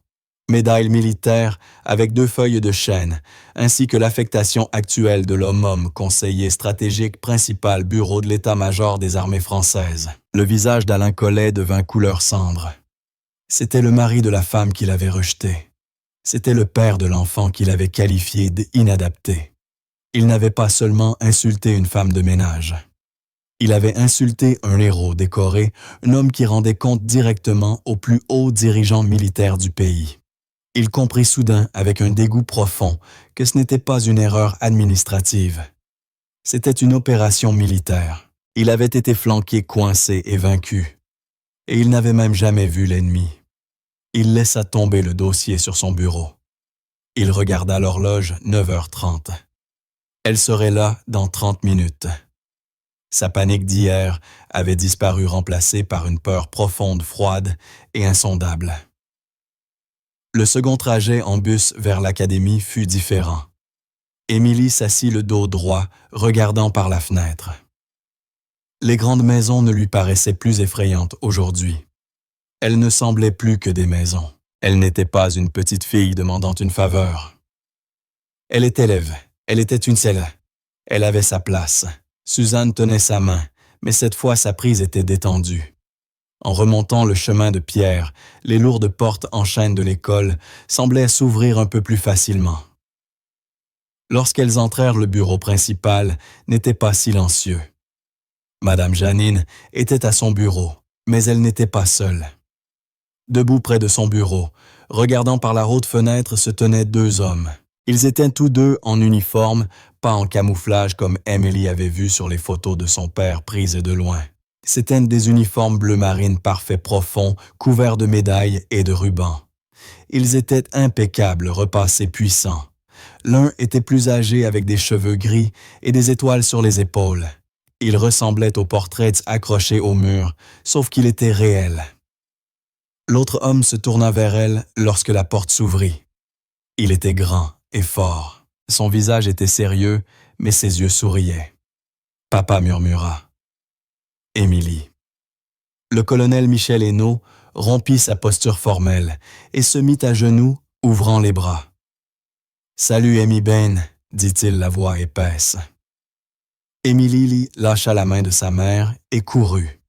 médailles militaires avec 2 feuilles de chêne, ainsi que l'affectation actuelle de l'homme conseiller stratégique principal bureau de l'état-major des armées françaises. Le visage d'Alain Collet devint couleur cendre. C'était le mari de la femme qu'il avait rejetée. C'était le père de l'enfant qu'il avait qualifié d'inadapté. Il n'avait pas seulement insulté une femme de ménage. Il avait insulté un héros décoré, un homme qui rendait compte directement aux plus hauts dirigeants militaires du pays. Il comprit soudain, avec un dégoût profond, que ce n'était pas une erreur administrative. C'était une opération militaire. Il avait été flanqué, coincé et vaincu. Et il n'avait même jamais vu l'ennemi. Il laissa tomber le dossier sur son bureau. Il regarda l'horloge, 9h30. Elle serait là dans 30 minutes. Sa panique d'hier avait disparu remplacée par une peur profonde, froide et insondable. Le second trajet en bus vers l'académie fut différent. Émilie s'assit le dos droit, regardant par la fenêtre. Les grandes maisons ne lui paraissaient plus effrayantes aujourd'hui. Elles ne semblaient plus que des maisons. Elle n'était pas une petite fille demandant une faveur. Elle était élève, elle était une selle. Elle avait sa place. Suzanne tenait sa main, mais cette fois sa prise était détendue. En remontant le chemin de pierre, les lourdes portes en chêne de l'école semblaient s'ouvrir un peu plus facilement. Lorsqu'elles entrèrent, le bureau principal n'était pas silencieux. Madame Janine était à son bureau, mais elle n'était pas seule. Debout près de son bureau, regardant par la haute fenêtre, se tenaient 2 hommes. Ils étaient tous 2 en uniforme, pas en camouflage comme Emily avait vu sur les photos de son père prises de loin. C'étaient des uniformes bleu marine parfaits profonds, couverts de médailles et de rubans. Ils étaient impeccables, repassés puissants. L'un était plus âgé avec des cheveux gris et des étoiles sur les épaules. Il ressemblait aux portraits accrochés au mur, sauf qu'il était réel. L'autre homme se tourna vers elle lorsque la porte s'ouvrit. Il était grand et fort. Son visage était sérieux, mais ses yeux souriaient. Papa murmura. Émilie. Le colonel Michel Hainaut rompit sa posture formelle et se mit à genoux, ouvrant les bras. « Salut, Amy Ben », dit-il la voix épaisse. Émilie lâcha la main de sa mère et courut.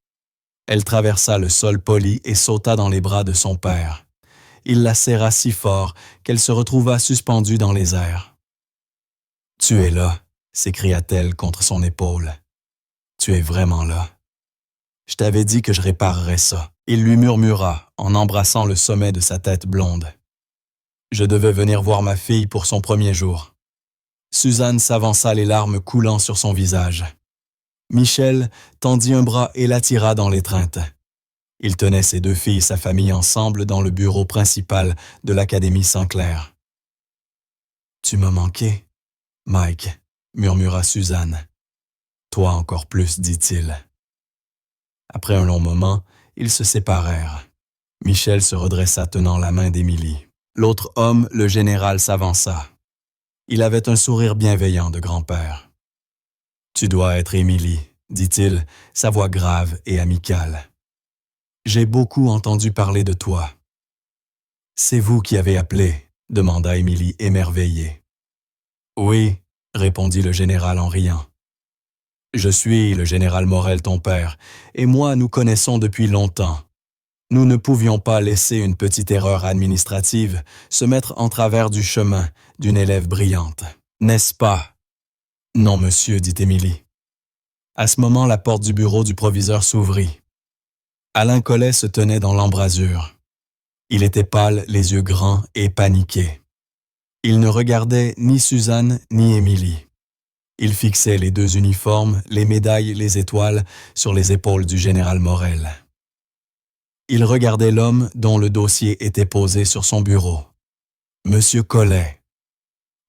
Elle traversa le sol poli et sauta dans les bras de son père. Il la serra si fort qu'elle se retrouva suspendue dans les airs. « Tu es là », s'écria-t-elle contre son épaule. « Tu es vraiment là. Je t'avais dit que je réparerais ça. » Il lui murmura en embrassant le sommet de sa tête blonde. Je devais venir voir ma fille pour son premier jour. Suzanne s'avança, les larmes coulant sur son visage. Michel tendit un bras et l'attira dans l'étreinte. Il tenait ses 2 filles et sa famille ensemble dans le bureau principal de l'Académie Saint-Clair. « Tu m'as manqué, Mike », murmura Suzanne. « Toi encore plus, dit-il. » Après un long moment, ils se séparèrent. Michel se redressa tenant la main d'Émilie. L'autre homme, le général, s'avança. Il avait un sourire bienveillant de grand-père. « Tu dois être Émilie, » dit-il, sa voix grave et amicale. « J'ai beaucoup entendu parler de toi. »« C'est vous qui avez appelé ?» demanda Émilie émerveillée. « Oui, » répondit le général en riant. « Je suis le général Morel, ton père, et moi nous connaissons depuis longtemps. Nous ne pouvions pas laisser une petite erreur administrative se mettre en travers du chemin d'une élève brillante. N'est-ce pas? »« Non, monsieur, dit Émilie. À ce moment, la porte du bureau du proviseur s'ouvrit. Alain Collet se tenait dans l'embrasure. Il était pâle, les yeux grands et paniqué. Il ne regardait ni Suzanne ni Émilie. Il fixait les deux uniformes, les médailles, les étoiles sur les épaules du général Morel. Il regardait l'homme dont le dossier était posé sur son bureau. « Monsieur Collet »,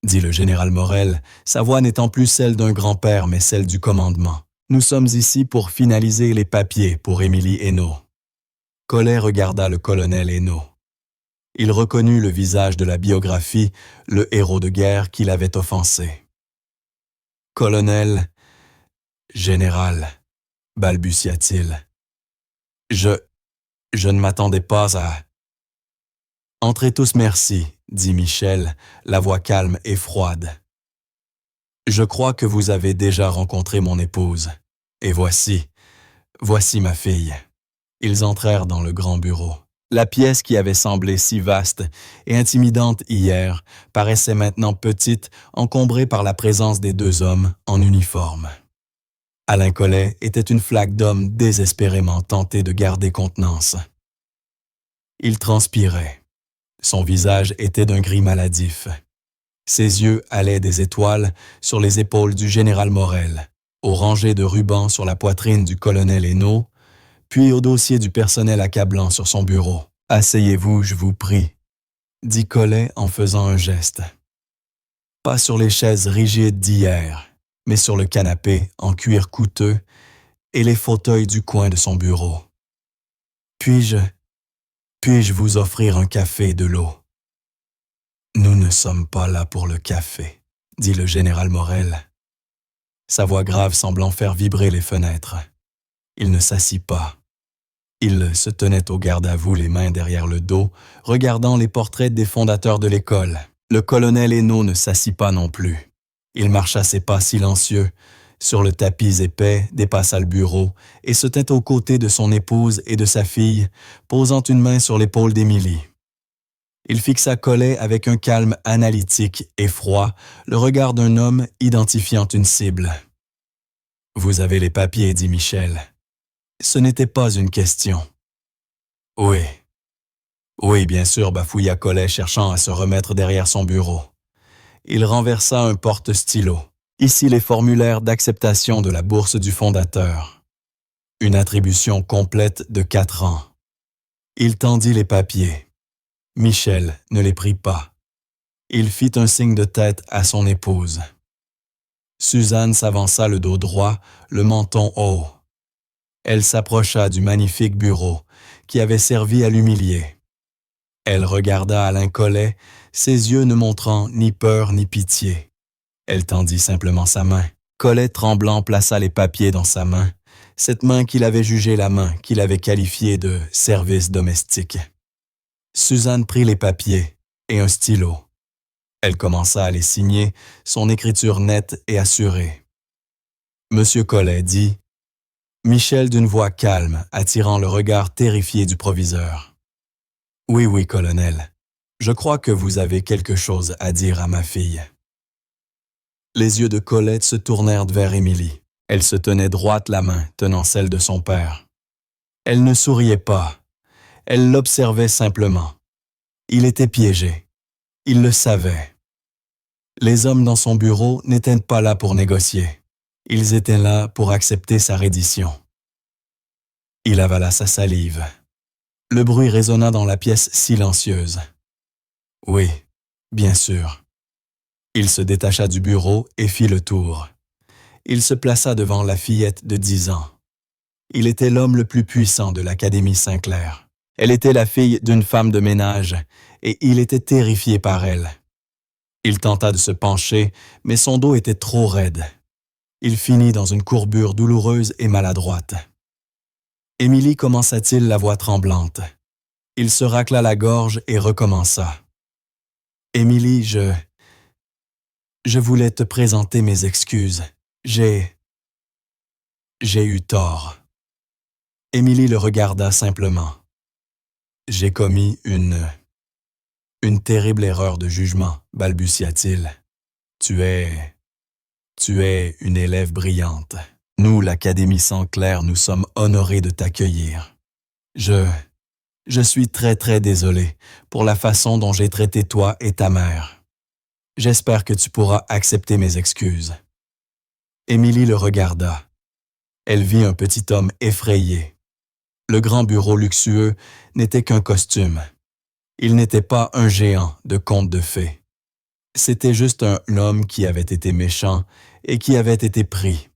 dit le général Morel, sa voix n'étant plus celle d'un grand-père mais celle du commandement. « Nous sommes ici pour finaliser les papiers pour Émilie Hainaut. » Collet regarda le colonel Hainaut. Il reconnut le visage de la biographie, le héros de guerre qui l'avait offensé. « Colonel, général, balbutia-t-il. Je ne m'attendais pas à... » « Entrez tous, merci, » dit Michel, la voix calme et froide. « Je crois que vous avez déjà rencontré mon épouse. Et voici ma fille. » Ils entrèrent dans le grand bureau. La pièce qui avait semblé si vaste et intimidante hier paraissait maintenant petite, encombrée par la présence des deux hommes en uniforme. Alain Collet était une flaque d'homme désespérément tenté de garder contenance. Il transpirait. Son visage était d'un gris maladif. Ses yeux allaient des étoiles sur les épaules du général Morel, aux rangées de rubans sur la poitrine du colonel Hainaut, puis au dossier du personnel accablant sur son bureau. « Asseyez-vous, je vous prie, » dit Collet en faisant un geste. Pas sur les chaises rigides d'hier, mais sur le canapé en cuir coûteux et les fauteuils du coin de son bureau. « Puis-je vous offrir un café et de l'eau? » « Nous ne sommes pas là pour le café, » dit le général Morel, sa voix grave semblant faire vibrer les fenêtres. Il ne s'assit pas. Il se tenait au garde-à-vous, les mains derrière le dos, regardant les portraits des fondateurs de l'école. Le colonel Hainaut ne s'assit pas non plus. Il marcha ses pas silencieux, sur le tapis épais, dépassa le bureau et se tint aux côtés de son épouse et de sa fille, posant une main sur l'épaule d'Émilie. Il fixa Collet avec un calme analytique et froid, le regard d'un homme identifiant une cible. « Vous avez les papiers, » dit Michel. Ce n'était pas une question. « Oui, bien sûr, » bafouilla Collet, cherchant à se remettre derrière son bureau. Il renversa un porte-stylo. Ici les formulaires d'acceptation de la bourse du fondateur. Une attribution complète de 4 ans. Il tendit les papiers. Michel ne les prit pas. Il fit un signe de tête à son épouse. Suzanne s'avança le dos droit, le menton haut. Elle s'approcha du magnifique bureau qui avait servi à l'humilier. Elle regarda Alain Collet, ses yeux ne montrant ni peur ni pitié. Elle tendit simplement sa main. Collet tremblant plaça les papiers dans sa main, cette main qu'il avait jugée la main qu'il avait qualifiée de « service domestique ». Suzanne prit les papiers et un stylo. Elle commença à les signer, son écriture nette et assurée. Monsieur Collet dit, Michel d'une voix calme, attirant le regard terrifié du proviseur. « Oui, colonel, je crois que vous avez quelque chose à dire à ma fille. » Les yeux de Colette se tournèrent vers Émilie. Elle se tenait droite la main, tenant celle de son père. Elle ne souriait pas. Elle l'observait simplement. Il était piégé. Il le savait. Les hommes dans son bureau n'étaient pas là pour négocier. Ils étaient là pour accepter sa reddition. Il avala sa salive. Le bruit résonna dans la pièce silencieuse. Oui, bien sûr. Il se détacha du bureau et fit le tour. Il se plaça devant la fillette de 10 ans. Il était l'homme le plus puissant de l'Académie Saint-Clair. Elle était la fille d'une femme de ménage, et il était terrifié par elle. Il tenta de se pencher, mais son dos était trop raide. Il finit dans une courbure douloureuse et maladroite. Émilie commença-t-il la voix tremblante. Il se racla la gorge et recommença. « Émilie, je voulais te présenter mes excuses. J'ai eu tort. » Émilie le regarda simplement. « J'ai commis une terrible erreur de jugement, » balbutia-t-il. « Tu es une élève brillante. Nous, l'Académie Saint-Clair, nous sommes honorés de t'accueillir. Je suis très désolé pour la façon dont j'ai traité toi et ta mère. J'espère que tu pourras accepter mes excuses. Émilie le regarda. Elle vit un petit homme effrayé. Le grand bureau luxueux n'était qu'un costume. Il n'était pas un géant de conte de fées. C'était juste un homme qui avait été méchant et qui avait été pris.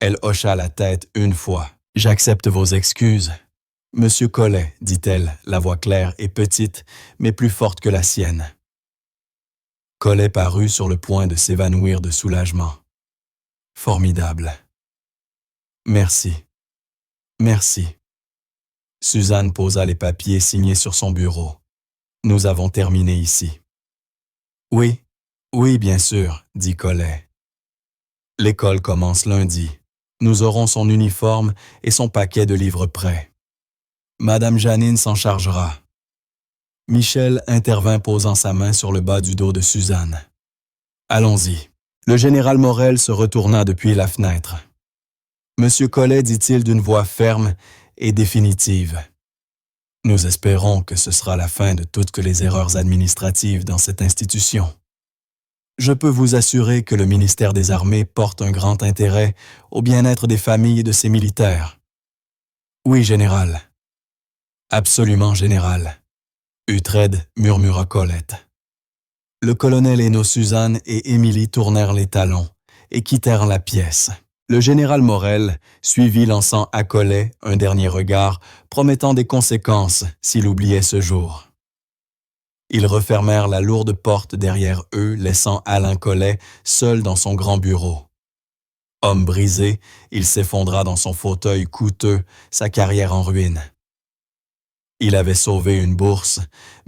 Elle hocha la tête une fois. « J'accepte vos excuses. »« Monsieur Collet, » dit-elle, la voix claire et petite, mais plus forte que la sienne. Collet parut sur le point de s'évanouir de soulagement. « Formidable. Merci. Merci. » Suzanne posa les papiers signés sur son bureau. « Nous avons terminé ici. »« Oui, oui, bien sûr, » dit Collet. « L'école commence lundi. Nous aurons son uniforme et son paquet de livres prêts. Madame Janine s'en chargera. » Michel intervint posant sa main sur le bas du dos de Suzanne. « Allons-y. » Le général Morel se retourna depuis la fenêtre. « Monsieur Collet, dit-il d'une voix ferme et définitive. Nous espérons que ce sera la fin de toutes les erreurs administratives dans cette institution. Je peux vous assurer que le ministère des Armées porte un grand intérêt au bien-être des familles de ses militaires. »« Oui, général. »« Absolument, général. » Uhtred murmura Colette. Le colonel Hénaud, Suzanne et Émilie tournèrent les talons et quittèrent la pièce. Le général Morel suivit, lançant à Collet un dernier regard, promettant des conséquences s'il oubliait ce jour. Ils refermèrent la lourde porte derrière eux, laissant Alain Collet seul dans son grand bureau. Homme brisé, il s'effondra dans son fauteuil coûteux, sa carrière en ruine. Il avait sauvé une bourse,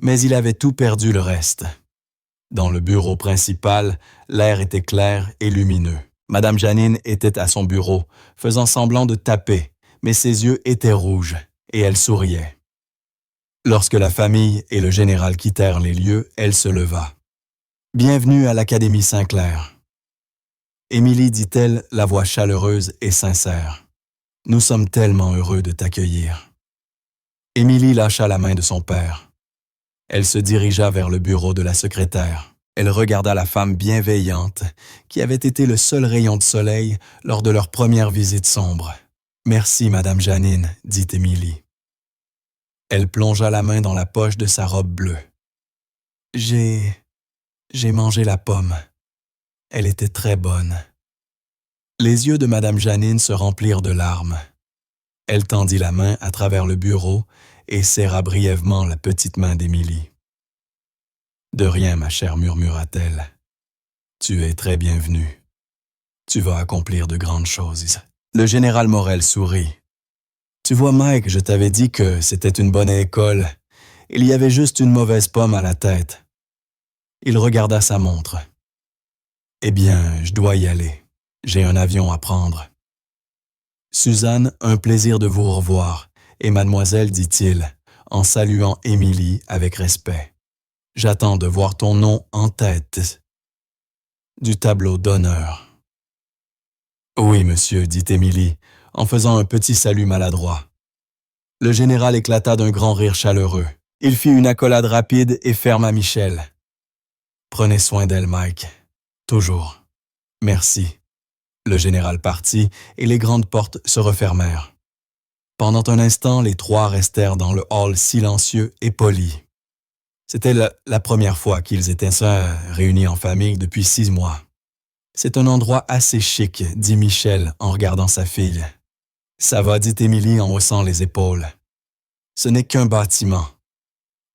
mais il avait tout perdu le reste. Dans le bureau principal, l'air était clair et lumineux. Madame Janine était à son bureau, faisant semblant de taper, mais ses yeux étaient rouges, et elle souriait. Lorsque la famille et le général quittèrent les lieux, elle se leva. « Bienvenue à l'Académie Saint-Clair. » Émilie, dit-elle, la voix chaleureuse et sincère. « Nous sommes tellement heureux de t'accueillir. » Émilie lâcha la main de son père. Elle se dirigea vers le bureau de la secrétaire. Elle regarda la femme bienveillante qui avait été le seul rayon de soleil lors de leur première visite sombre. « Merci, Madame Janine, » dit Émilie. Elle plongea la main dans la poche de sa robe bleue. « J'ai mangé la pomme. Elle était très bonne. » Les yeux de Madame Janine se remplirent de larmes. Elle tendit la main à travers le bureau et serra brièvement la petite main d'Émilie. « De rien, ma chère, murmura-t-elle. Tu es très bienvenue. Tu vas accomplir de grandes choses. » Le général Morel sourit. « Tu vois, Mike, je t'avais dit que c'était une bonne école. Il y avait juste une mauvaise pomme à la tête. » Il regarda sa montre. « Eh bien, je dois y aller. J'ai un avion à prendre. »« Suzanne, un plaisir de vous revoir. Et mademoiselle, dit-il, en saluant Émilie avec respect. J'attends de voir ton nom en tête du tableau d'honneur. »« Oui, monsieur, dit Émilie, en faisant un petit salut maladroit. Le général éclata d'un grand rire chaleureux. Il fit une accolade rapide et ferme à Michel. « Prenez soin d'elle, Mike. Toujours. Merci. » Le général partit et les grandes portes se refermèrent. Pendant un instant, les trois restèrent dans le hall silencieux et poli. C'était la première fois qu'ils étaient réunis en famille depuis 6 mois. « C'est un endroit assez chic, » dit Michel en regardant sa fille. « Ça va, » dit Émilie en haussant les épaules. « Ce n'est qu'un bâtiment. »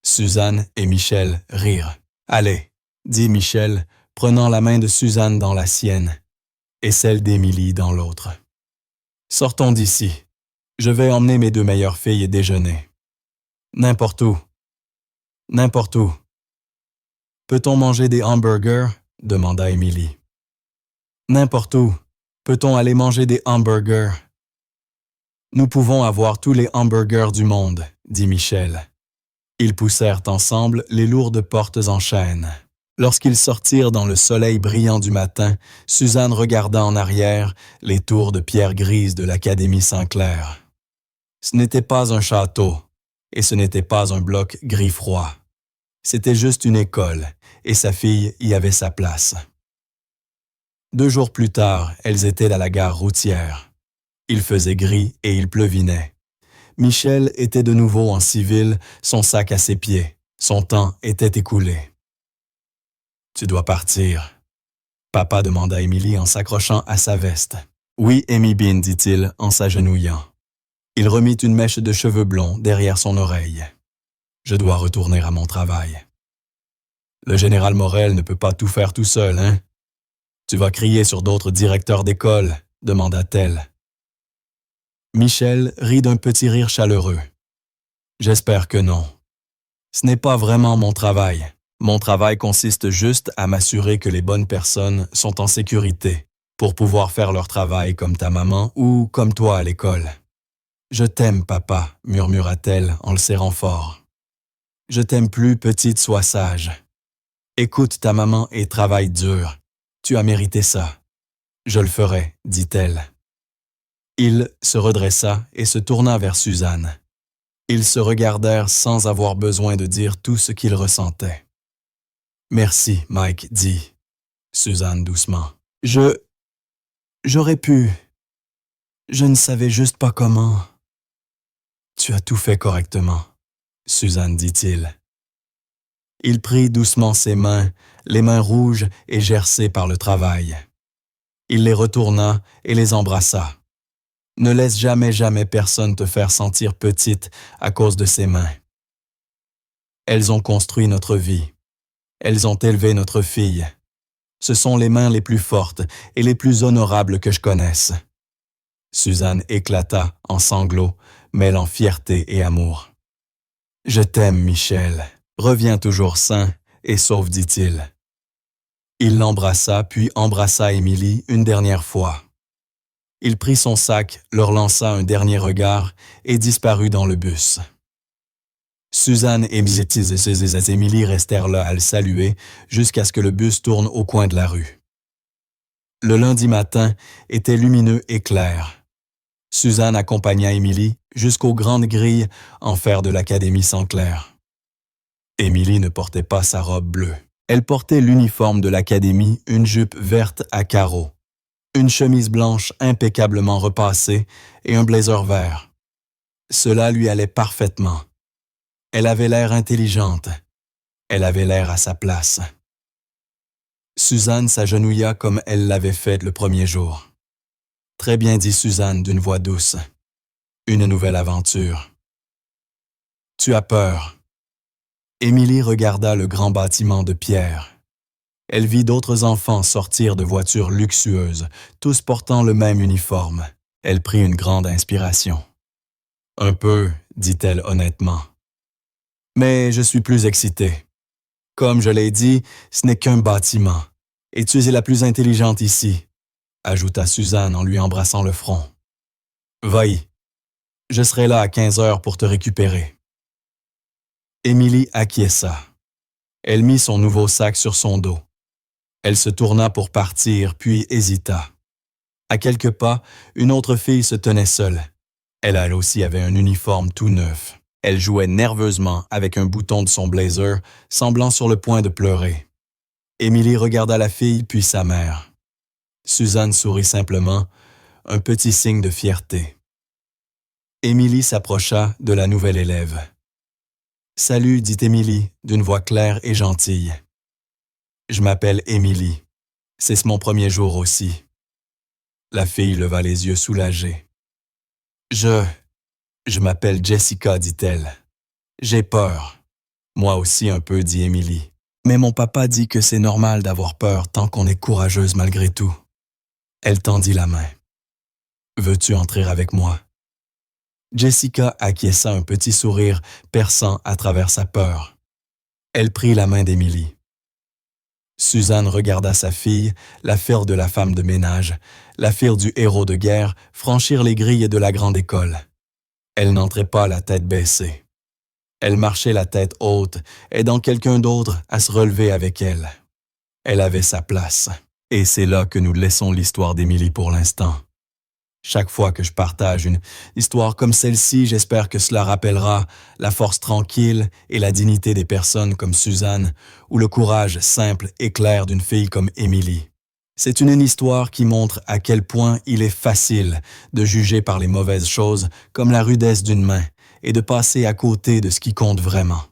Suzanne et Michel rirent. « Allez, » dit Michel, prenant la main de Suzanne dans la sienne et celle d'Émilie dans l'autre. « Sortons d'ici. Je vais emmener mes 2 meilleures filles déjeuner. N'importe où. N'importe où. »« Peut-on manger des hamburgers ?» demanda Émilie. « N'importe où. Peut-on aller manger des hamburgers ?»« Nous pouvons avoir tous les hamburgers du monde, » dit Michel. Ils poussèrent ensemble les lourdes portes en chêne. Lorsqu'ils sortirent dans le soleil brillant du matin, Suzanne regarda en arrière les tours de pierre grise de l'Académie Saint-Clair. Ce n'était pas un château, et ce n'était pas un bloc gris froid. C'était juste une école, et sa fille y avait sa place. 2 jours plus tard, elles étaient à la gare routière. Il faisait gris et il pleuvinait. Michel était de nouveau en civil, son sac à ses pieds. Son temps était écoulé. « Tu dois partir. » Papa demanda Émilie en s'accrochant à sa veste. « Oui, Amy Bean, dit-il en s'agenouillant. Il remit une mèche de cheveux blonds derrière son oreille. « Je dois retourner à mon travail. »« Le général Morel ne peut pas tout faire tout seul, hein? Tu vas crier sur d'autres directeurs d'école, demanda-t-elle. Michel rit d'un petit rire chaleureux. « J'espère que non. Ce n'est pas vraiment mon travail. Mon travail consiste juste à m'assurer que les bonnes personnes sont en sécurité pour pouvoir faire leur travail comme ta maman ou comme toi à l'école. Je t'aime, papa, murmura-t-elle en le serrant fort. Je t'aime plus, petite, sois sage. Écoute ta maman et travaille dur. Tu as mérité ça. Je le ferai, dit-elle. Il se redressa et se tourna vers Suzanne. Ils se regardèrent sans avoir besoin de dire tout ce qu'ils ressentaient. « Merci, Mike, dit Suzanne doucement. « J'aurais pu. Je ne savais juste pas comment. »« Tu as tout fait correctement, Suzanne, dit-il. » Il prit doucement ses mains, les mains rouges et gercées par le travail. Il les retourna et les embrassa. Ne laisse jamais personne te faire sentir petite à cause de ses mains. Elles ont construit notre vie. Elles ont élevé notre fille. Ce sont les mains les plus fortes et les plus honorables que je connaisse. Suzanne éclata en sanglots, mêlant fierté et amour. « Je t'aime, Michel. Reviens toujours sain et sauf, dit-il. » Il l'embrassa puis embrassa Émilie une dernière fois. Il prit son sac, leur lança un dernier regard et disparut dans le bus. Suzanne et Émilie restèrent là à le saluer jusqu'à ce que le bus tourne au coin de la rue. Le lundi matin était lumineux et clair. Suzanne accompagna Émilie jusqu'aux grandes grilles en fer de l'Académie Saint-Clair. Émilie ne portait pas sa robe bleue. Elle portait l'uniforme de l'Académie, une jupe verte à carreaux, une chemise blanche impeccablement repassée et un blazer vert. Cela lui allait parfaitement. Elle avait l'air intelligente. Elle avait l'air à sa place. Suzanne s'agenouilla comme elle l'avait fait le premier jour. « Très bien, dit Suzanne d'une voix douce. Une nouvelle aventure. »« Tu as peur. » Émilie regarda le grand bâtiment de pierre. Elle vit d'autres enfants sortir de voitures luxueuses, tous portant le même uniforme. Elle prit une grande inspiration. « Un peu, dit-elle honnêtement. Mais je suis plus excitée. Comme je l'ai dit, ce n'est qu'un bâtiment. Et tu es la plus intelligente ici, ajouta Suzanne en lui embrassant le front. Va-y. Je serai là à 15 heures pour te récupérer. Émilie acquiesça. Elle mit son nouveau sac sur son dos. Elle se tourna pour partir, puis hésita. À quelques pas, une autre fille se tenait seule. Elle aussi avait un uniforme tout neuf. Elle jouait nerveusement avec un bouton de son blazer, semblant sur le point de pleurer. Émilie regarda la fille puis sa mère. Suzanne sourit simplement, un petit signe de fierté. Émilie s'approcha de la nouvelle élève. « Salut, dit Émilie, d'une voix claire et gentille. Je m'appelle Émilie. C'est mon premier jour aussi. » La fille leva les yeux soulagée. « Je m'appelle Jessica, dit-elle. J'ai peur. » Moi aussi un peu, dit Émilie. Mais mon papa dit que c'est normal d'avoir peur tant qu'on est courageuse malgré tout. Elle tendit la main. « Veux-tu entrer avec moi? » Jessica acquiesça un petit sourire perçant à travers sa peur. Elle prit la main d'Émilie. Suzanne regarda sa fille, la fille de la femme de ménage, la fille du héros de guerre, franchir les grilles de la grande école. Elle n'entrait pas la tête baissée. Elle marchait la tête haute, aidant quelqu'un d'autre à se relever avec elle. Elle avait sa place, et c'est là que nous laissons l'histoire d'Émilie pour l'instant. Chaque fois que je partage une histoire comme celle-ci, j'espère que cela rappellera la force tranquille et la dignité des personnes comme Suzanne ou le courage simple et clair d'une fille comme Émilie. C'est une histoire qui montre à quel point il est facile de juger par les mauvaises choses comme la rudesse d'une main et de passer à côté de ce qui compte vraiment.